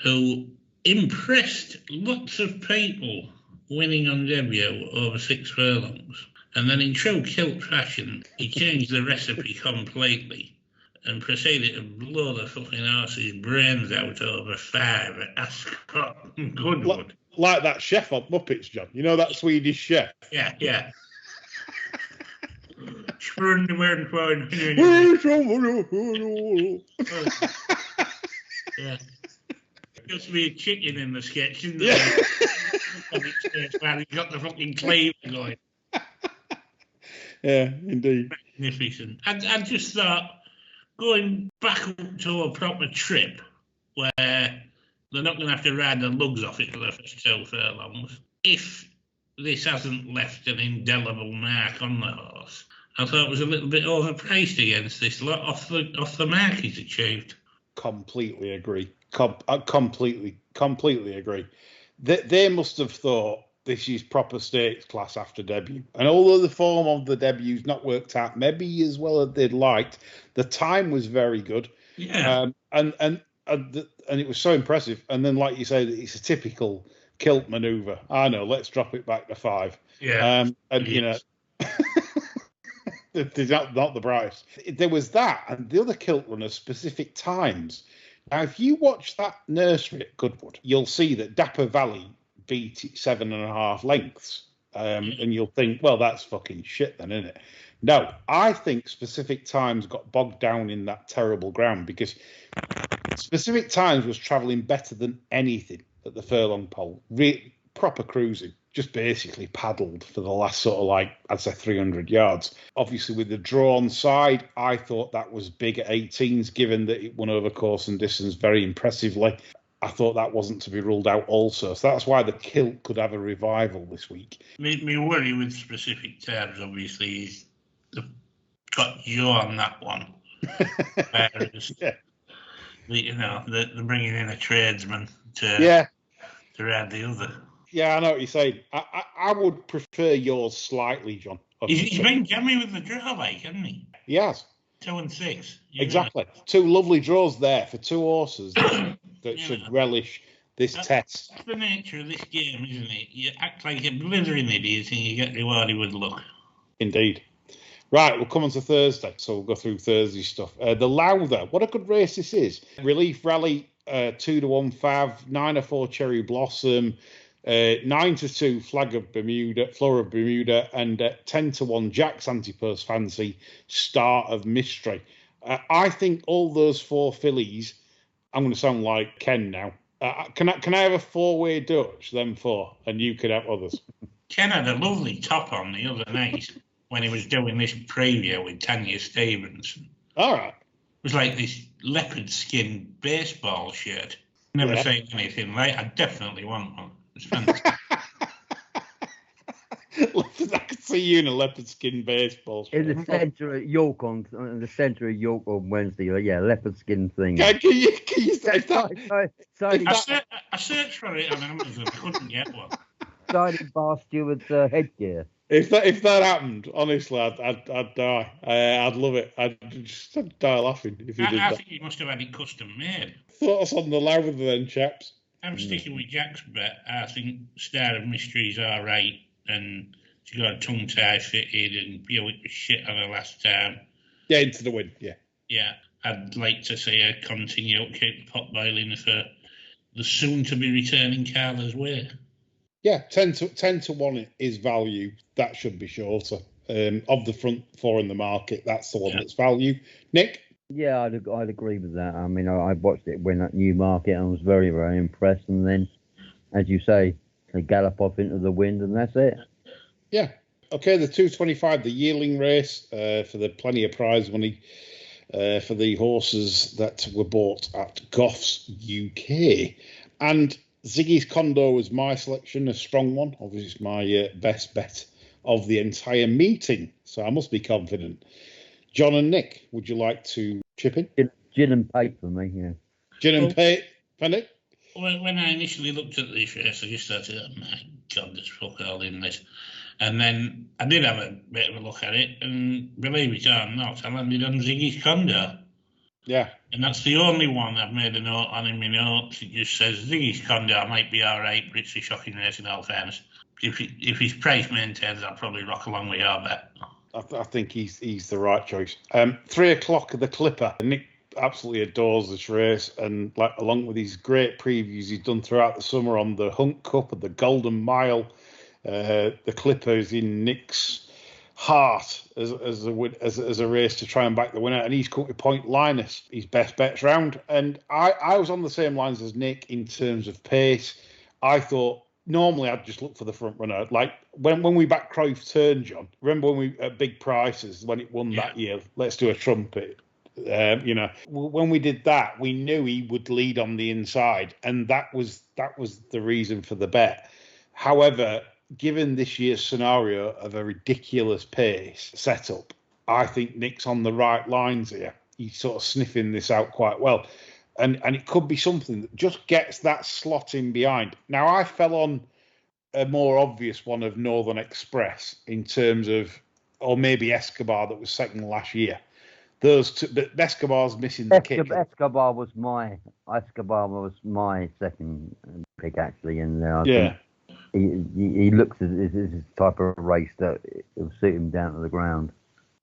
who impressed lots of people winning on debut over 6 furlongs. And then in true kilt fashion, he changed the recipe completely and proceeded to blow the fucking horse's brains out over 5 at Ascot Goodwood. Like that chef on Muppets, John. You know that Swedish chef? Yeah. Yeah. Just be a chicken in the sketch, isn't there? He's got the fucking cleaver going. Yeah, indeed. Magnificent. I just thought, going back up to a proper trip where they're not going to have to ride the lugs off it for the first 2 furlongs, if this hasn't left an indelible mark on the horse, I thought it was a little bit overpriced against this lot off the mark he's achieved. Completely agree. Completely agree. They must have thought this is proper stakes class after debut. And although the form of the debu's not worked out maybe as well as they'd liked, the time was very good. Yeah. And it was so impressive. And then, like you say, it's a typical kilt manoeuvre. I know, let's drop it back to 5. Yeah. They're not the brightest. There was that, and the other kilt runners, specific times. Now, if you watch that nursery at Goodwood, you'll see that Dapper Valley beat it 7.5 lengths. And you'll think, well, that's fucking shit then, isn't it? No, I think Specific Times got bogged down in that terrible ground because Specific Times was travelling better than anything at the furlong pole. Proper cruising, just basically paddled for the last sort of like, I'd say 300 yards. Obviously, with the draw on side, I thought that was big at 18s, given that it won over course and distance very impressively. I thought that wasn't to be ruled out also. So that's why the Kilt could have a revival this week. Me worry with Specific Terms, obviously, is they've got Joe on that one. Whereas, they're bringing in a tradesman to add the other. Yeah, I know what you're saying. I would prefer yours slightly, John. He's been jammy with the draw, like, hasn't he? He has. 2 and 6. Exactly. Know. 2 lovely draws there for 2 horses that should relish this test. That's the nature of this game, isn't it? You act like a blithering idiot and you get rewarded with luck. Indeed. Right, we'll come on to Thursday, so we'll go through Thursday stuff. The Lowther, what a good race this is. Relief Rally, 2-1 Fav, 9-4 Cherry Blossom, 9-2 Flag of Bermuda, Flora of Bermuda, and 10-1 Jack's Anti-Post Fancy, Star of Mystery. I think all those 4 fillies, I'm going to sound like Ken now. Can I have a 4-way Dutch, them 4, and you could have others? Ken had a lovely top on the other night when he was doing this preview with Tanya Stevenson. All right. It was like this leopard skin baseball shirt. Never seen anything like. I definitely want one. It's fantastic. I could see you in a leopard skin baseball shirt. In the centre of York on Wednesday. Leopard skin thing. Can you say that? I searched for it on Amazon. Couldn't get one. Siding bar steward's headgear. If that happened, honestly, I'd die. I'd love it. I'd die laughing if you did that. I think you must have had it custom made. Thoughts on the Lowther then, chaps? I'm sticking with Jack's bet. I think Star of Mystery's all right, and she got a tongue tie fitted, and Buick was shit on her last time. Yeah, into the win. Yeah. Yeah, I'd like to see her continue, keep the pot boiling for the soon-to-be returning Carla's Way. Yeah, 10-1 is value. That should be shorter. Of the front 4 in the market, that's the one that's value. Nick? Yeah, I'd agree with that. I mean, I watched it win at Newmarket and I was very, very impressed. And then, as you say, they gallop off into the wind and that's it. Yeah. Okay, the 225, the Yearling race for the plenty of prize money for the horses that were bought at Goffs UK. And Ziggy's Condor was my selection, a strong one. Obviously, it's my best bet of the entire meeting, so I must be confident. John and Nick, would you like to chip in? Gin and pate for me, yeah. Gin and pate, Nick? When I initially looked at this race, I just thought, oh my God, there's fuck all in this. And then I did have a bit of a look at it, and believe it or not, I landed on Ziggy's Condor. Yeah. And that's the only one I've made a note on in my notes. It just says Ziggy's Condor might be all right, but it's a shocking race in all fairness. If his price maintains, I'll probably rock along with your bet. I think he's the right choice. 3 o'clock at the Clipper. Nick absolutely adores this race, and along with his great previews he's done throughout the summer on the Hunt Cup and the Golden Mile, the Clipper is in Nick's heart as a race to try and back the winner, and he's cut with Point Linus, his best bets round. And I was on the same lines as Nick in terms of pace. I thought normally I'd just look for the front runner. Like when we backed Cruyff Turn, John, remember when we at big prices when it won that year, let's do a trumpet. When we did that, we knew he would lead on the inside, and that was the reason for the bet. However, given this year's scenario of a ridiculous pace setup, I think Nick's on the right lines here. He's sort of sniffing this out quite well. And it could be something that just gets that slot in behind. Now, I fell on a more obvious one of Northern Express in terms of, or maybe Escobar that was second last year. Those two, but Escobar's missing the kick. Escobar was my second pick, actually. And he looks as his type of race that it will suit him down to the ground.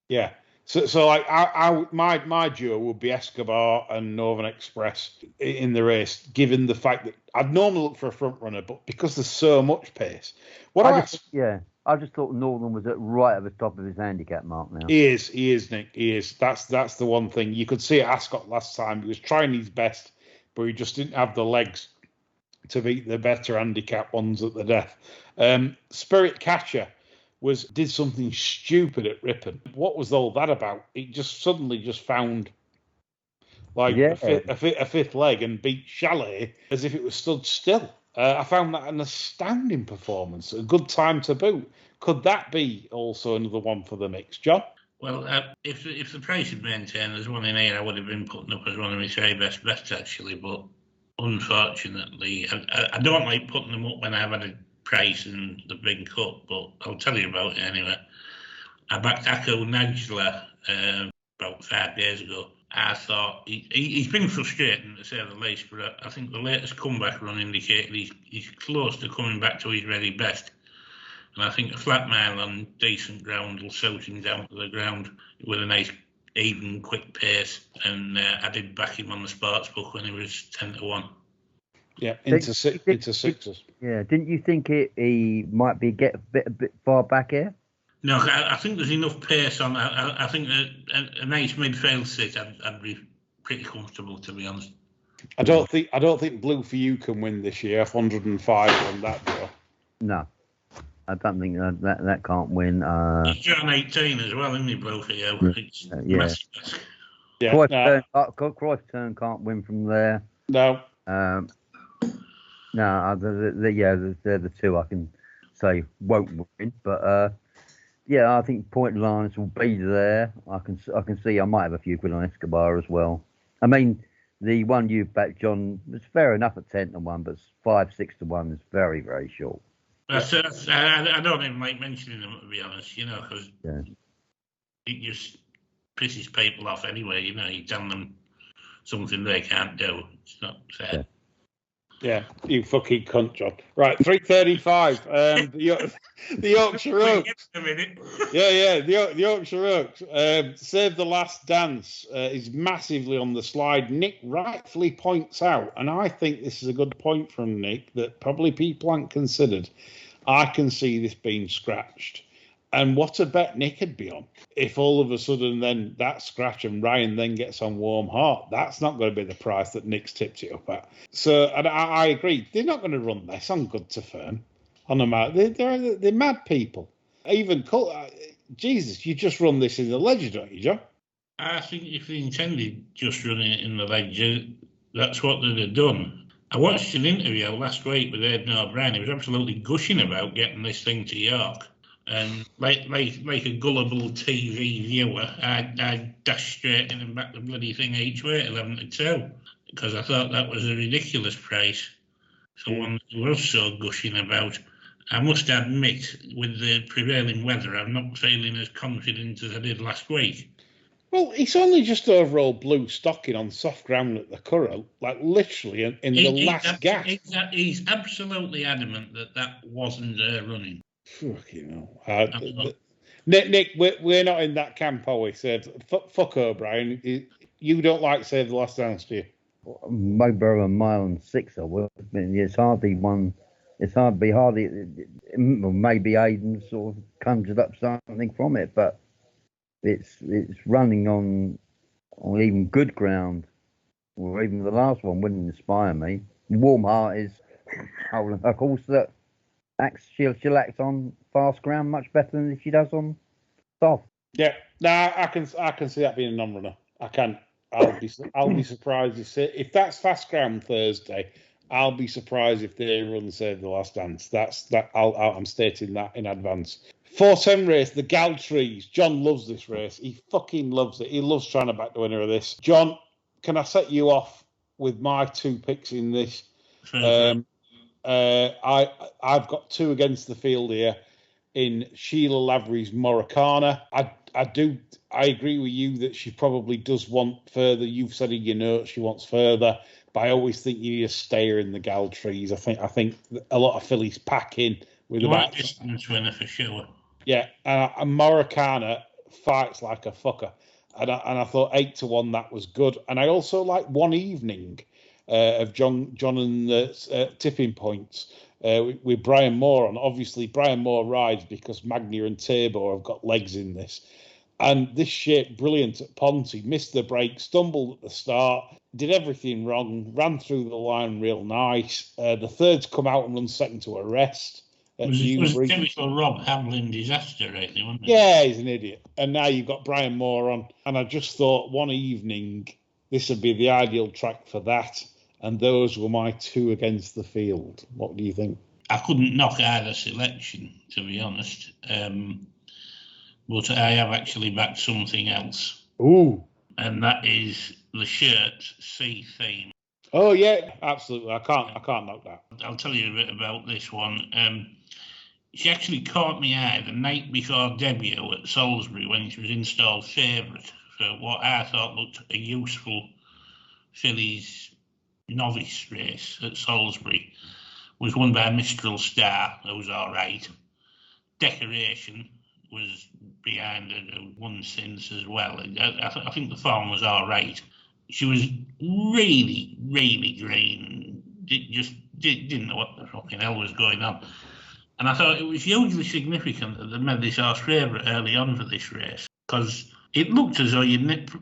Yeah. So like my duo would be Escobar and Northern Express in the race, given the fact that I'd normally look for a front runner, but because there's so much pace. I just thought Northern was right at the top of his handicap mark now. He is, Nick. He is. That's the one thing. You could see at Ascot last time. He was trying his best, but he just didn't have the legs to beat the better handicap ones at the death. Spirit Catcher did something stupid at Ripon. What was all that about? It just suddenly found a fifth leg and beat Chalet as if it was stood still. I found that an astounding performance, a good time to boot. Could that be also another one for the mix, John? Well, if the price had maintained as one in here, I would have been putting up as one of my three best bets, actually. But unfortunately, I don't like putting them up when I've had a price and they've been cut, but I'll tell you about it anyway. I backed Acomb Nagler about 5 days ago. I thought he's been frustrating, to say the least, but I think the latest comeback run indicated he's close to coming back to his very best. And I think a flat mile on decent ground will suit him down to the ground with a nice, even, quick pace. And I did back him on the sports book when he was 10-1. Yeah, into sixes. Yeah, didn't you think he might be a bit far back here? No, I think there's enough pace on. I think a nice midfield sit, I'd be pretty comfortable, to be honest. I don't think Blue for You can win this year. 105 on that draw. No, I don't think that can't win. He's on 18 as well, isn't he, Blue for You? It's massive. Yeah, Cruyff turn can't win from there. No. No, they're the two I can say won't win, but. Yeah, I think point lines will be there. I can see I might have a few quid on Escobar as well. I mean, the one you backed, John, was fair enough at 10-1, but 5-6-1 is very, very short. I don't even like mentioning them, to be honest, because it just pisses people off anyway. You tell them something they can't do. It's not fair. Yeah, you fucking cunt, John. Right, 335. The Yorkshire Oaks. The Yorkshire Oaks. Save the Last Dance is massively on the slide. Nick rightfully points out, and I think this is a good point from Nick, that probably people aren't considered. I can see this being scratched. And what a bet Nick would be on if all of a sudden then that scratch and Ryan then gets on Warm Heart. That's not going to be the price that Nick's tipped it up at. So, and I agree. They're not going to run this on good to firm. On a mad. They're mad people. Even, Jesus, you just run this in the ledger, don't you, John? I think if they intended just running it in the ledger, that's what they'd have done. I watched an interview last week with Aidan O'Brien. He was absolutely gushing about getting this thing to York. And like a gullible TV viewer, I dashed straight in and back the bloody thing each way, 11-2, because I thought that was a ridiculous price. So one that I was so gushing about. I must admit, with the prevailing weather, I'm not feeling as confident as I did last week. Well, it's only just overall blue stocking on soft ground at the Curragh, like literally in the last gap. He's absolutely adamant that wasn't running. Fucking hell. Nick, we're not in that camp, are we? Fuck O'Brien. You don't like Save the Last Dance, do you? Mowborough a mile and 6. It's hardly one. It's hardly. Maybe Aidan sort of conjured up something from it, but it's running on even good ground, or even the last one wouldn't inspire me. Warm Heart is a course that she'll act on fast ground much better than she does on soft. Yeah, I can see that being a non-runner. I can. I'll be surprised if that's fast ground Thursday. I'll be surprised if they run Save the Last Dance. I'm stating that in advance. 410 race, the Galtres. John loves this race. He fucking loves it. He loves trying to back the winner of this. John, can I set you off with my two picks in this? I've got two against the field here in Sheila Lavery's Moricana. I agree with you that she probably does want further. You've said in your notes she wants further, but I always think you need a stayer in the Galtres. I think a lot of fillies pack in with about distance winner for sure. Yeah, and Moricana fights like a fucker, and I thought 8-1 that was good, and I also like One Evening of John and the tipping points. with Brian Moore on. Obviously, Brian Moore rides because Magnia and Tabor have got legs in this. And this shape brilliant at Ponty, missed the break, stumbled at the start, did everything wrong, ran through the line real nice. The third's come out and run second to a rest. It was a typical Rob Hamlin disaster, really, wasn't it? Yeah, he's an idiot. And now you've got Brian Moore on. And I just thought one evening this would be the ideal track for that. And those were my two against the field. What do you think? I couldn't knock either selection, to be honest. But I have actually backed something else. Ooh. And that is the shirt's sea theme. Oh, yeah, absolutely. I can't knock that. I'll tell you a bit about this one. She actually caught me eye the night before debut at Salisbury when she was installed favourite for what I thought looked a useful Fillies novice race at Salisbury. Was won by Mistral Star, who was all right. Decoration was behind her, who won since as well. I think the form was all right. She was really, really green. Didn't know what the fucking hell was going on. And I thought it was hugely significant that they made this horse favourite early on for this race, because it looked as though you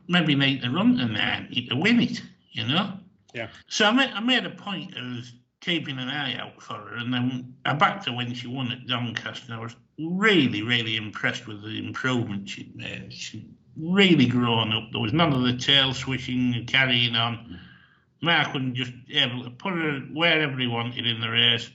maybe need to run to 90 to win it, you know? Yeah. So I made a point of keeping an eye out for her, and then I backed her when she won at Doncaster, and I was really, really impressed with the improvement she'd made. She'd really grown up. There was none of the tail swishing and carrying on. Mark was just able to put her wherever he wanted in the race,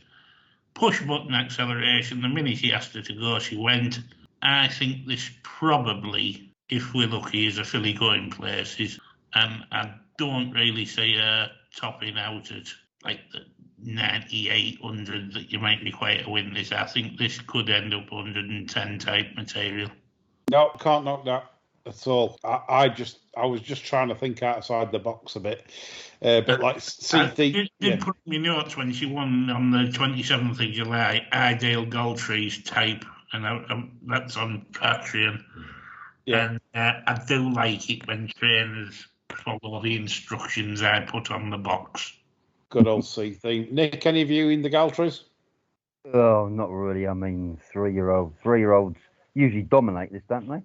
push button acceleration. The minute he asked her to go, she went. I think this probably, if we're lucky, is a filly going places, and I don't really see her topping out at like the 9800 that you might require to win this. I think this could end up 110 type material. No, can't knock that at all. I was just trying to think outside the box a bit. But like I did put in my notes when she won on the 27th of July, Ideal Galtres type, and that's on Patreon. Yeah. And I do like it when trainers follow the instructions I put on the box. Good old C theme. Nick, any view in the Galtres? Oh, not really. I mean, three-year-olds usually dominate this, don't they?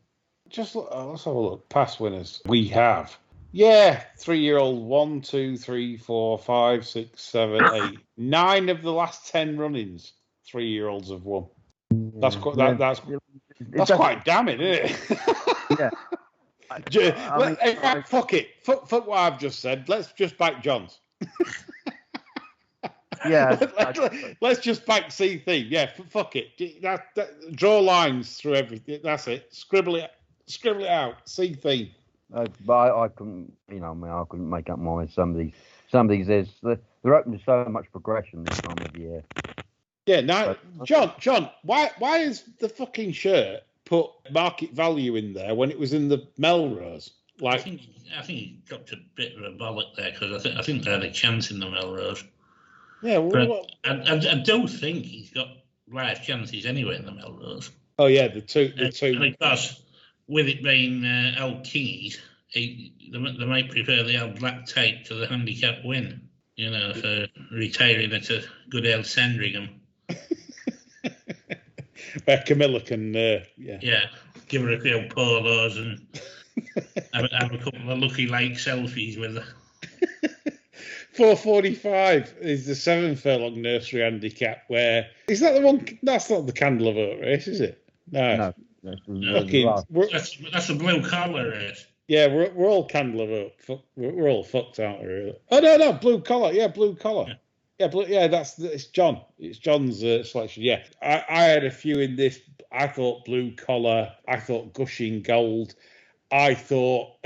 Just let's have a look. Past winners. We have. Yeah, 3-year-old 1, 2, 3, 4, 5, 6, 7, 8. 9 of the last 10 run-ins, 3-year-olds have won. That's quite that's quite damning, isn't it? Yeah. Fuck it. Fuck what I've just said. Let's just back Johns. Yeah. Let's just back C theme. Yeah, fuck it. Draw lines through everything. That's it. Scribble it out. C theme. But I couldn't, I couldn't make up my mind. Some of these, they're open to so much progression this time of year. Yeah. Now, John, why is the fucking shirt put market value in there when it was in the Melrose? Like, I think he dropped a bit of a bollock there, because I think they had a chance in the Melrose. Yeah, well, I do think he's got live chances anyway in the Melrose. Oh yeah, the two. And of course, with it being old Kingies, they might prefer the old black tape to the handicap win. For retiring at a good old Sandringham. Where Camilla can, give her a few polos and have a couple of Lucky Lake selfies with her. 4:45 is the 7 furlong nursery handicap. Where is that the one? That's not the Candle of Oak race, is it? No. That's a blue collar race. Yeah, we're all Candle of Oak. We're all fucked, aren't we? Really? Oh no, blue collar. Yeah, blue collar. Yeah, it's John. It's John's selection. Yeah, I had a few in this. I thought blue collar. I thought gushing gold. I thought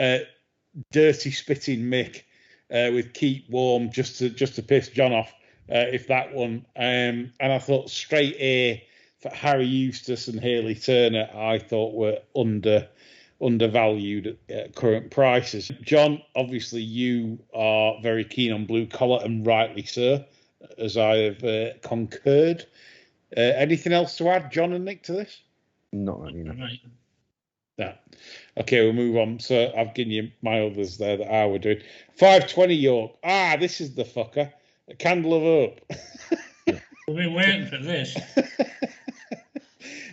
dirty spitting Mick with keep warm just to piss John off if that one. And I thought straight A for Harry Eustace and Haley Turner. I thought were undervalued at current prices. John, obviously you are very keen on blue collar, and rightly so, as I have concurred. Anything else to add, John and Nick, to this? Not really, no. No. Okay, we'll move on. So I've given you my others there that I were doing. 5:20 York. This is the fucker. A Candle of Hope. I've been waiting for this.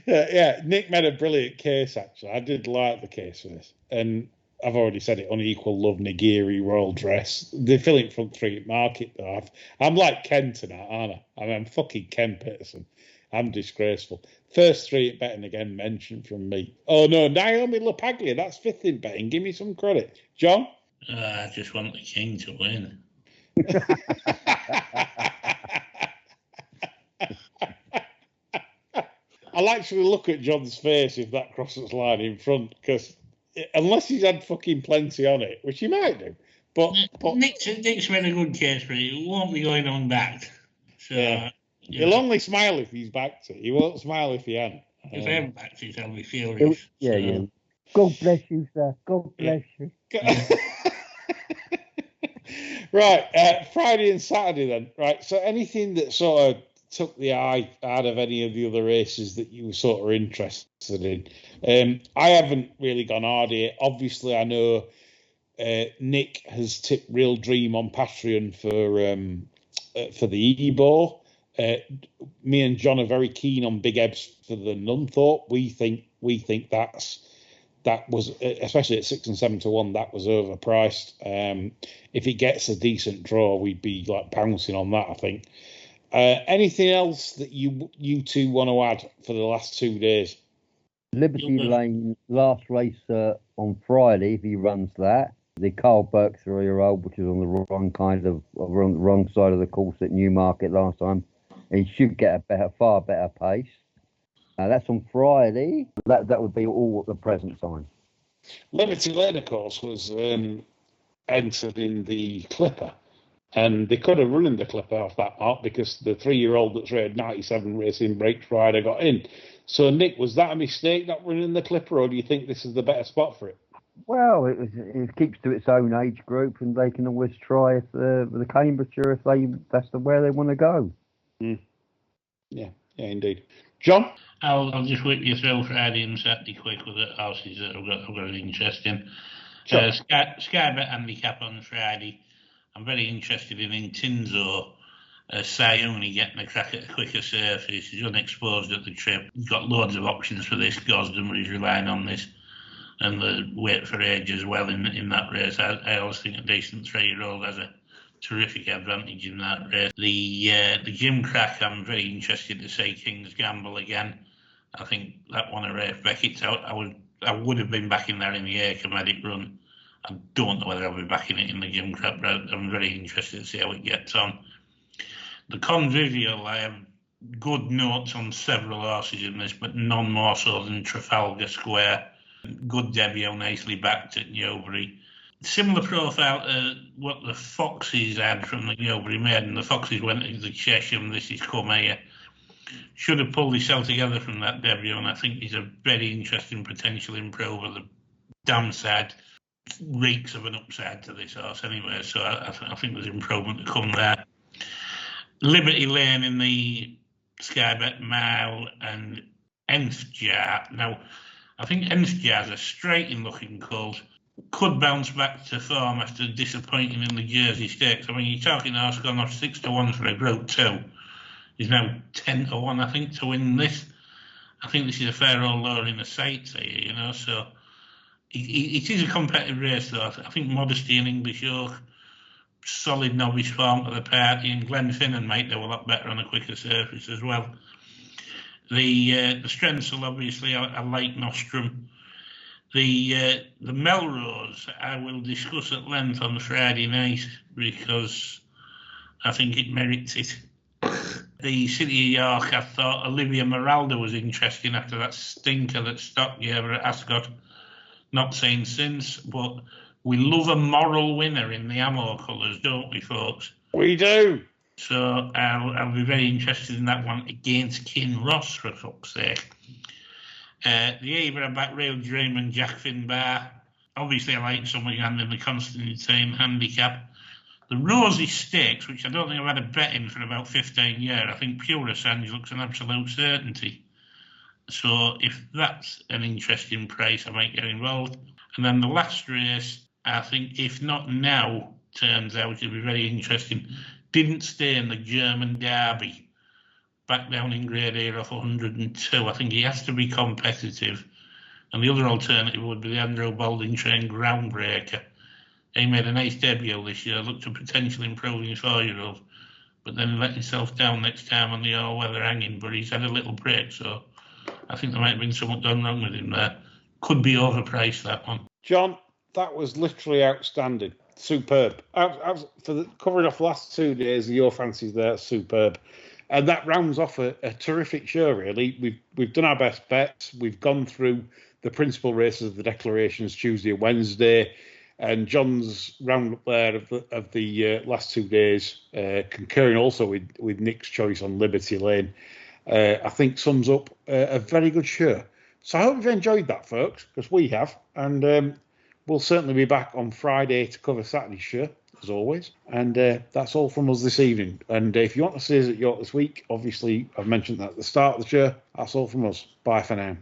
Yeah, Nick made a brilliant case, actually. I did like the case for this. And I've already said it, Unequal Love, Nigiri, Royal Dress. They're filling front three market, though. I'm like Ken tonight, aren't I? I'm fucking Ken Peterson. I'm disgraceful. First three at betting again mentioned from me. Oh, no, Naomi LaPaglia, that's fifth in betting. Give me some credit. John? I just want the king to win. I'll actually look at John's face if that crosses line in front, because unless he's had fucking plenty on it, which he might do. But Nick's made a good case for it. He won't be going on back. So, yeah. He'll only smile if he's backed it. He won't smile if he hasn't. If I haven't backed it, I'll be furious. Yeah. God bless you, sir. God bless you. Right, Friday and Saturday then. Right, so anything that sort of took the eye out of any of the other races that you were sort of interested in? I haven't really gone hard here. Obviously, I know Nick has tipped Real Dream on Patreon for the Ebor. Me and John are very keen on Big Ebbs for the Nunthorpe. We think that was, especially at 6 and 7 to 1, that was overpriced. If it gets a decent draw, we'd be like pouncing on that, I think. Anything else that you two want to add for the last 2 days? Liberty Lane last race on Friday, if he runs that. The Carl Burke 3-year-old, which is on the wrong side of the course at Newmarket last time. He should get a far better pace. That's on Friday. That would be all at the present time. Liberty Lane, of course, was entered in the Clipper, and they could have run in the Clipper off that mark because the 3-year-old that's rated 97 racing Break Friday got in. So, Nick, was that a mistake not running the Clipper, or do you think this is the better spot for it? Well, it keeps to its own age group, and they can always try if the Cambridgeshire that's where they want to go. Yeah, indeed. John? I'll just whip you through Friday and Saturday quick with the horses that I've got an interest in. Sure. Sky Bet Handicap on Friday. I'm very interested in Tinzo. Sayuni getting a crack at a quicker surface. He's unexposed at the trip. He's got loads of options for this. Gosden is relying on this. And the wait for age as well in that race. I always think a decent 3-year-old has a terrific advantage in that race. The Jim Crack, I'm very interested to see King's Gamble again. I think that one of Rafe Beckett's out. I would have been back in there in the Acomb had it run. I don't know whether I'll be back in it in the Jim Crack, but I'm very interested to see how it gets on. The Convivial, I have good notes on several horses in this, but none more so than Trafalgar Square. Good debut, nicely backed at Newbury. Similar profile to what the Foxes had from the Newbury Maiden. The Foxes went into the Chesham, this is come here. Should have pulled himself together from that debut, and I think he's a very interesting potential improver. The downside reeks of an upside to this horse anyway, so I think there's improvement to come there. Liberty Lane in the Sky Bet Mile and Ensjar. Now, I think Ensjar's a striking-looking colt. Could bounce back to form after disappointing in the Jersey Stakes. I mean, you're talking horse gone off 6 to 1 for a Group 2. He's now 10 to 1, I think, to win this. I think this is a fair old lower in the sights here, you know, so it is a competitive race, though. I think Modesty and English York, solid novice form to the party, and Glenfinnan might do a lot better on a quicker surface as well. The strengths will obviously, I like Nostrum. The Melrose, I will discuss at length on Friday night because I think it merits it. The City of York, I thought Olivia Meralda was interesting after that stinker that Stock gave her at Ascot. Not seen since, but we love a moral winner in the ammo colours, don't we, folks? We do. So I'll be very interested in that one against Kinross, for fuck's sake. The Ebor back Real Dream and Jack Finbar. Obviously, I like Summerland in the Constantine Handicap. The Rosie Stakes, which I don't think I've had a bet in for about 15 years, I think Pure Assange looks an absolute certainty. So if that's an interesting price, I might get involved. And then the last race, I think, if not now, turns out to be very interesting. Didn't stay in the German Derby. back down in grade A off 102. I think he has to be competitive. And the other alternative would be the Andrew Balding trained Groundbreaker. He made a nice debut this year, looked to potentially improve his 4-year-old, but then let himself down next time on the all-weather hanging. But he's had a little break, so I think there might have been something done wrong with him there. Could be overpriced, that one. John, that was literally outstanding. Superb. For covering off the last 2 days of your fancies there, superb. And that rounds off a terrific show, really. We've done our best bets. We've gone through the principal races of the declarations Tuesday and Wednesday. And John's roundup there of the last 2 days, concurring also with Nick's choice on Liberty Lane, I think sums up a very good show. So I hope you've enjoyed that, folks, because we have. And we'll certainly be back on Friday to cover Saturday's show, as always. And that's all from us this evening. And if you want to see us at York this week, obviously I've mentioned that at the start of the show. That's all from us. Bye for now.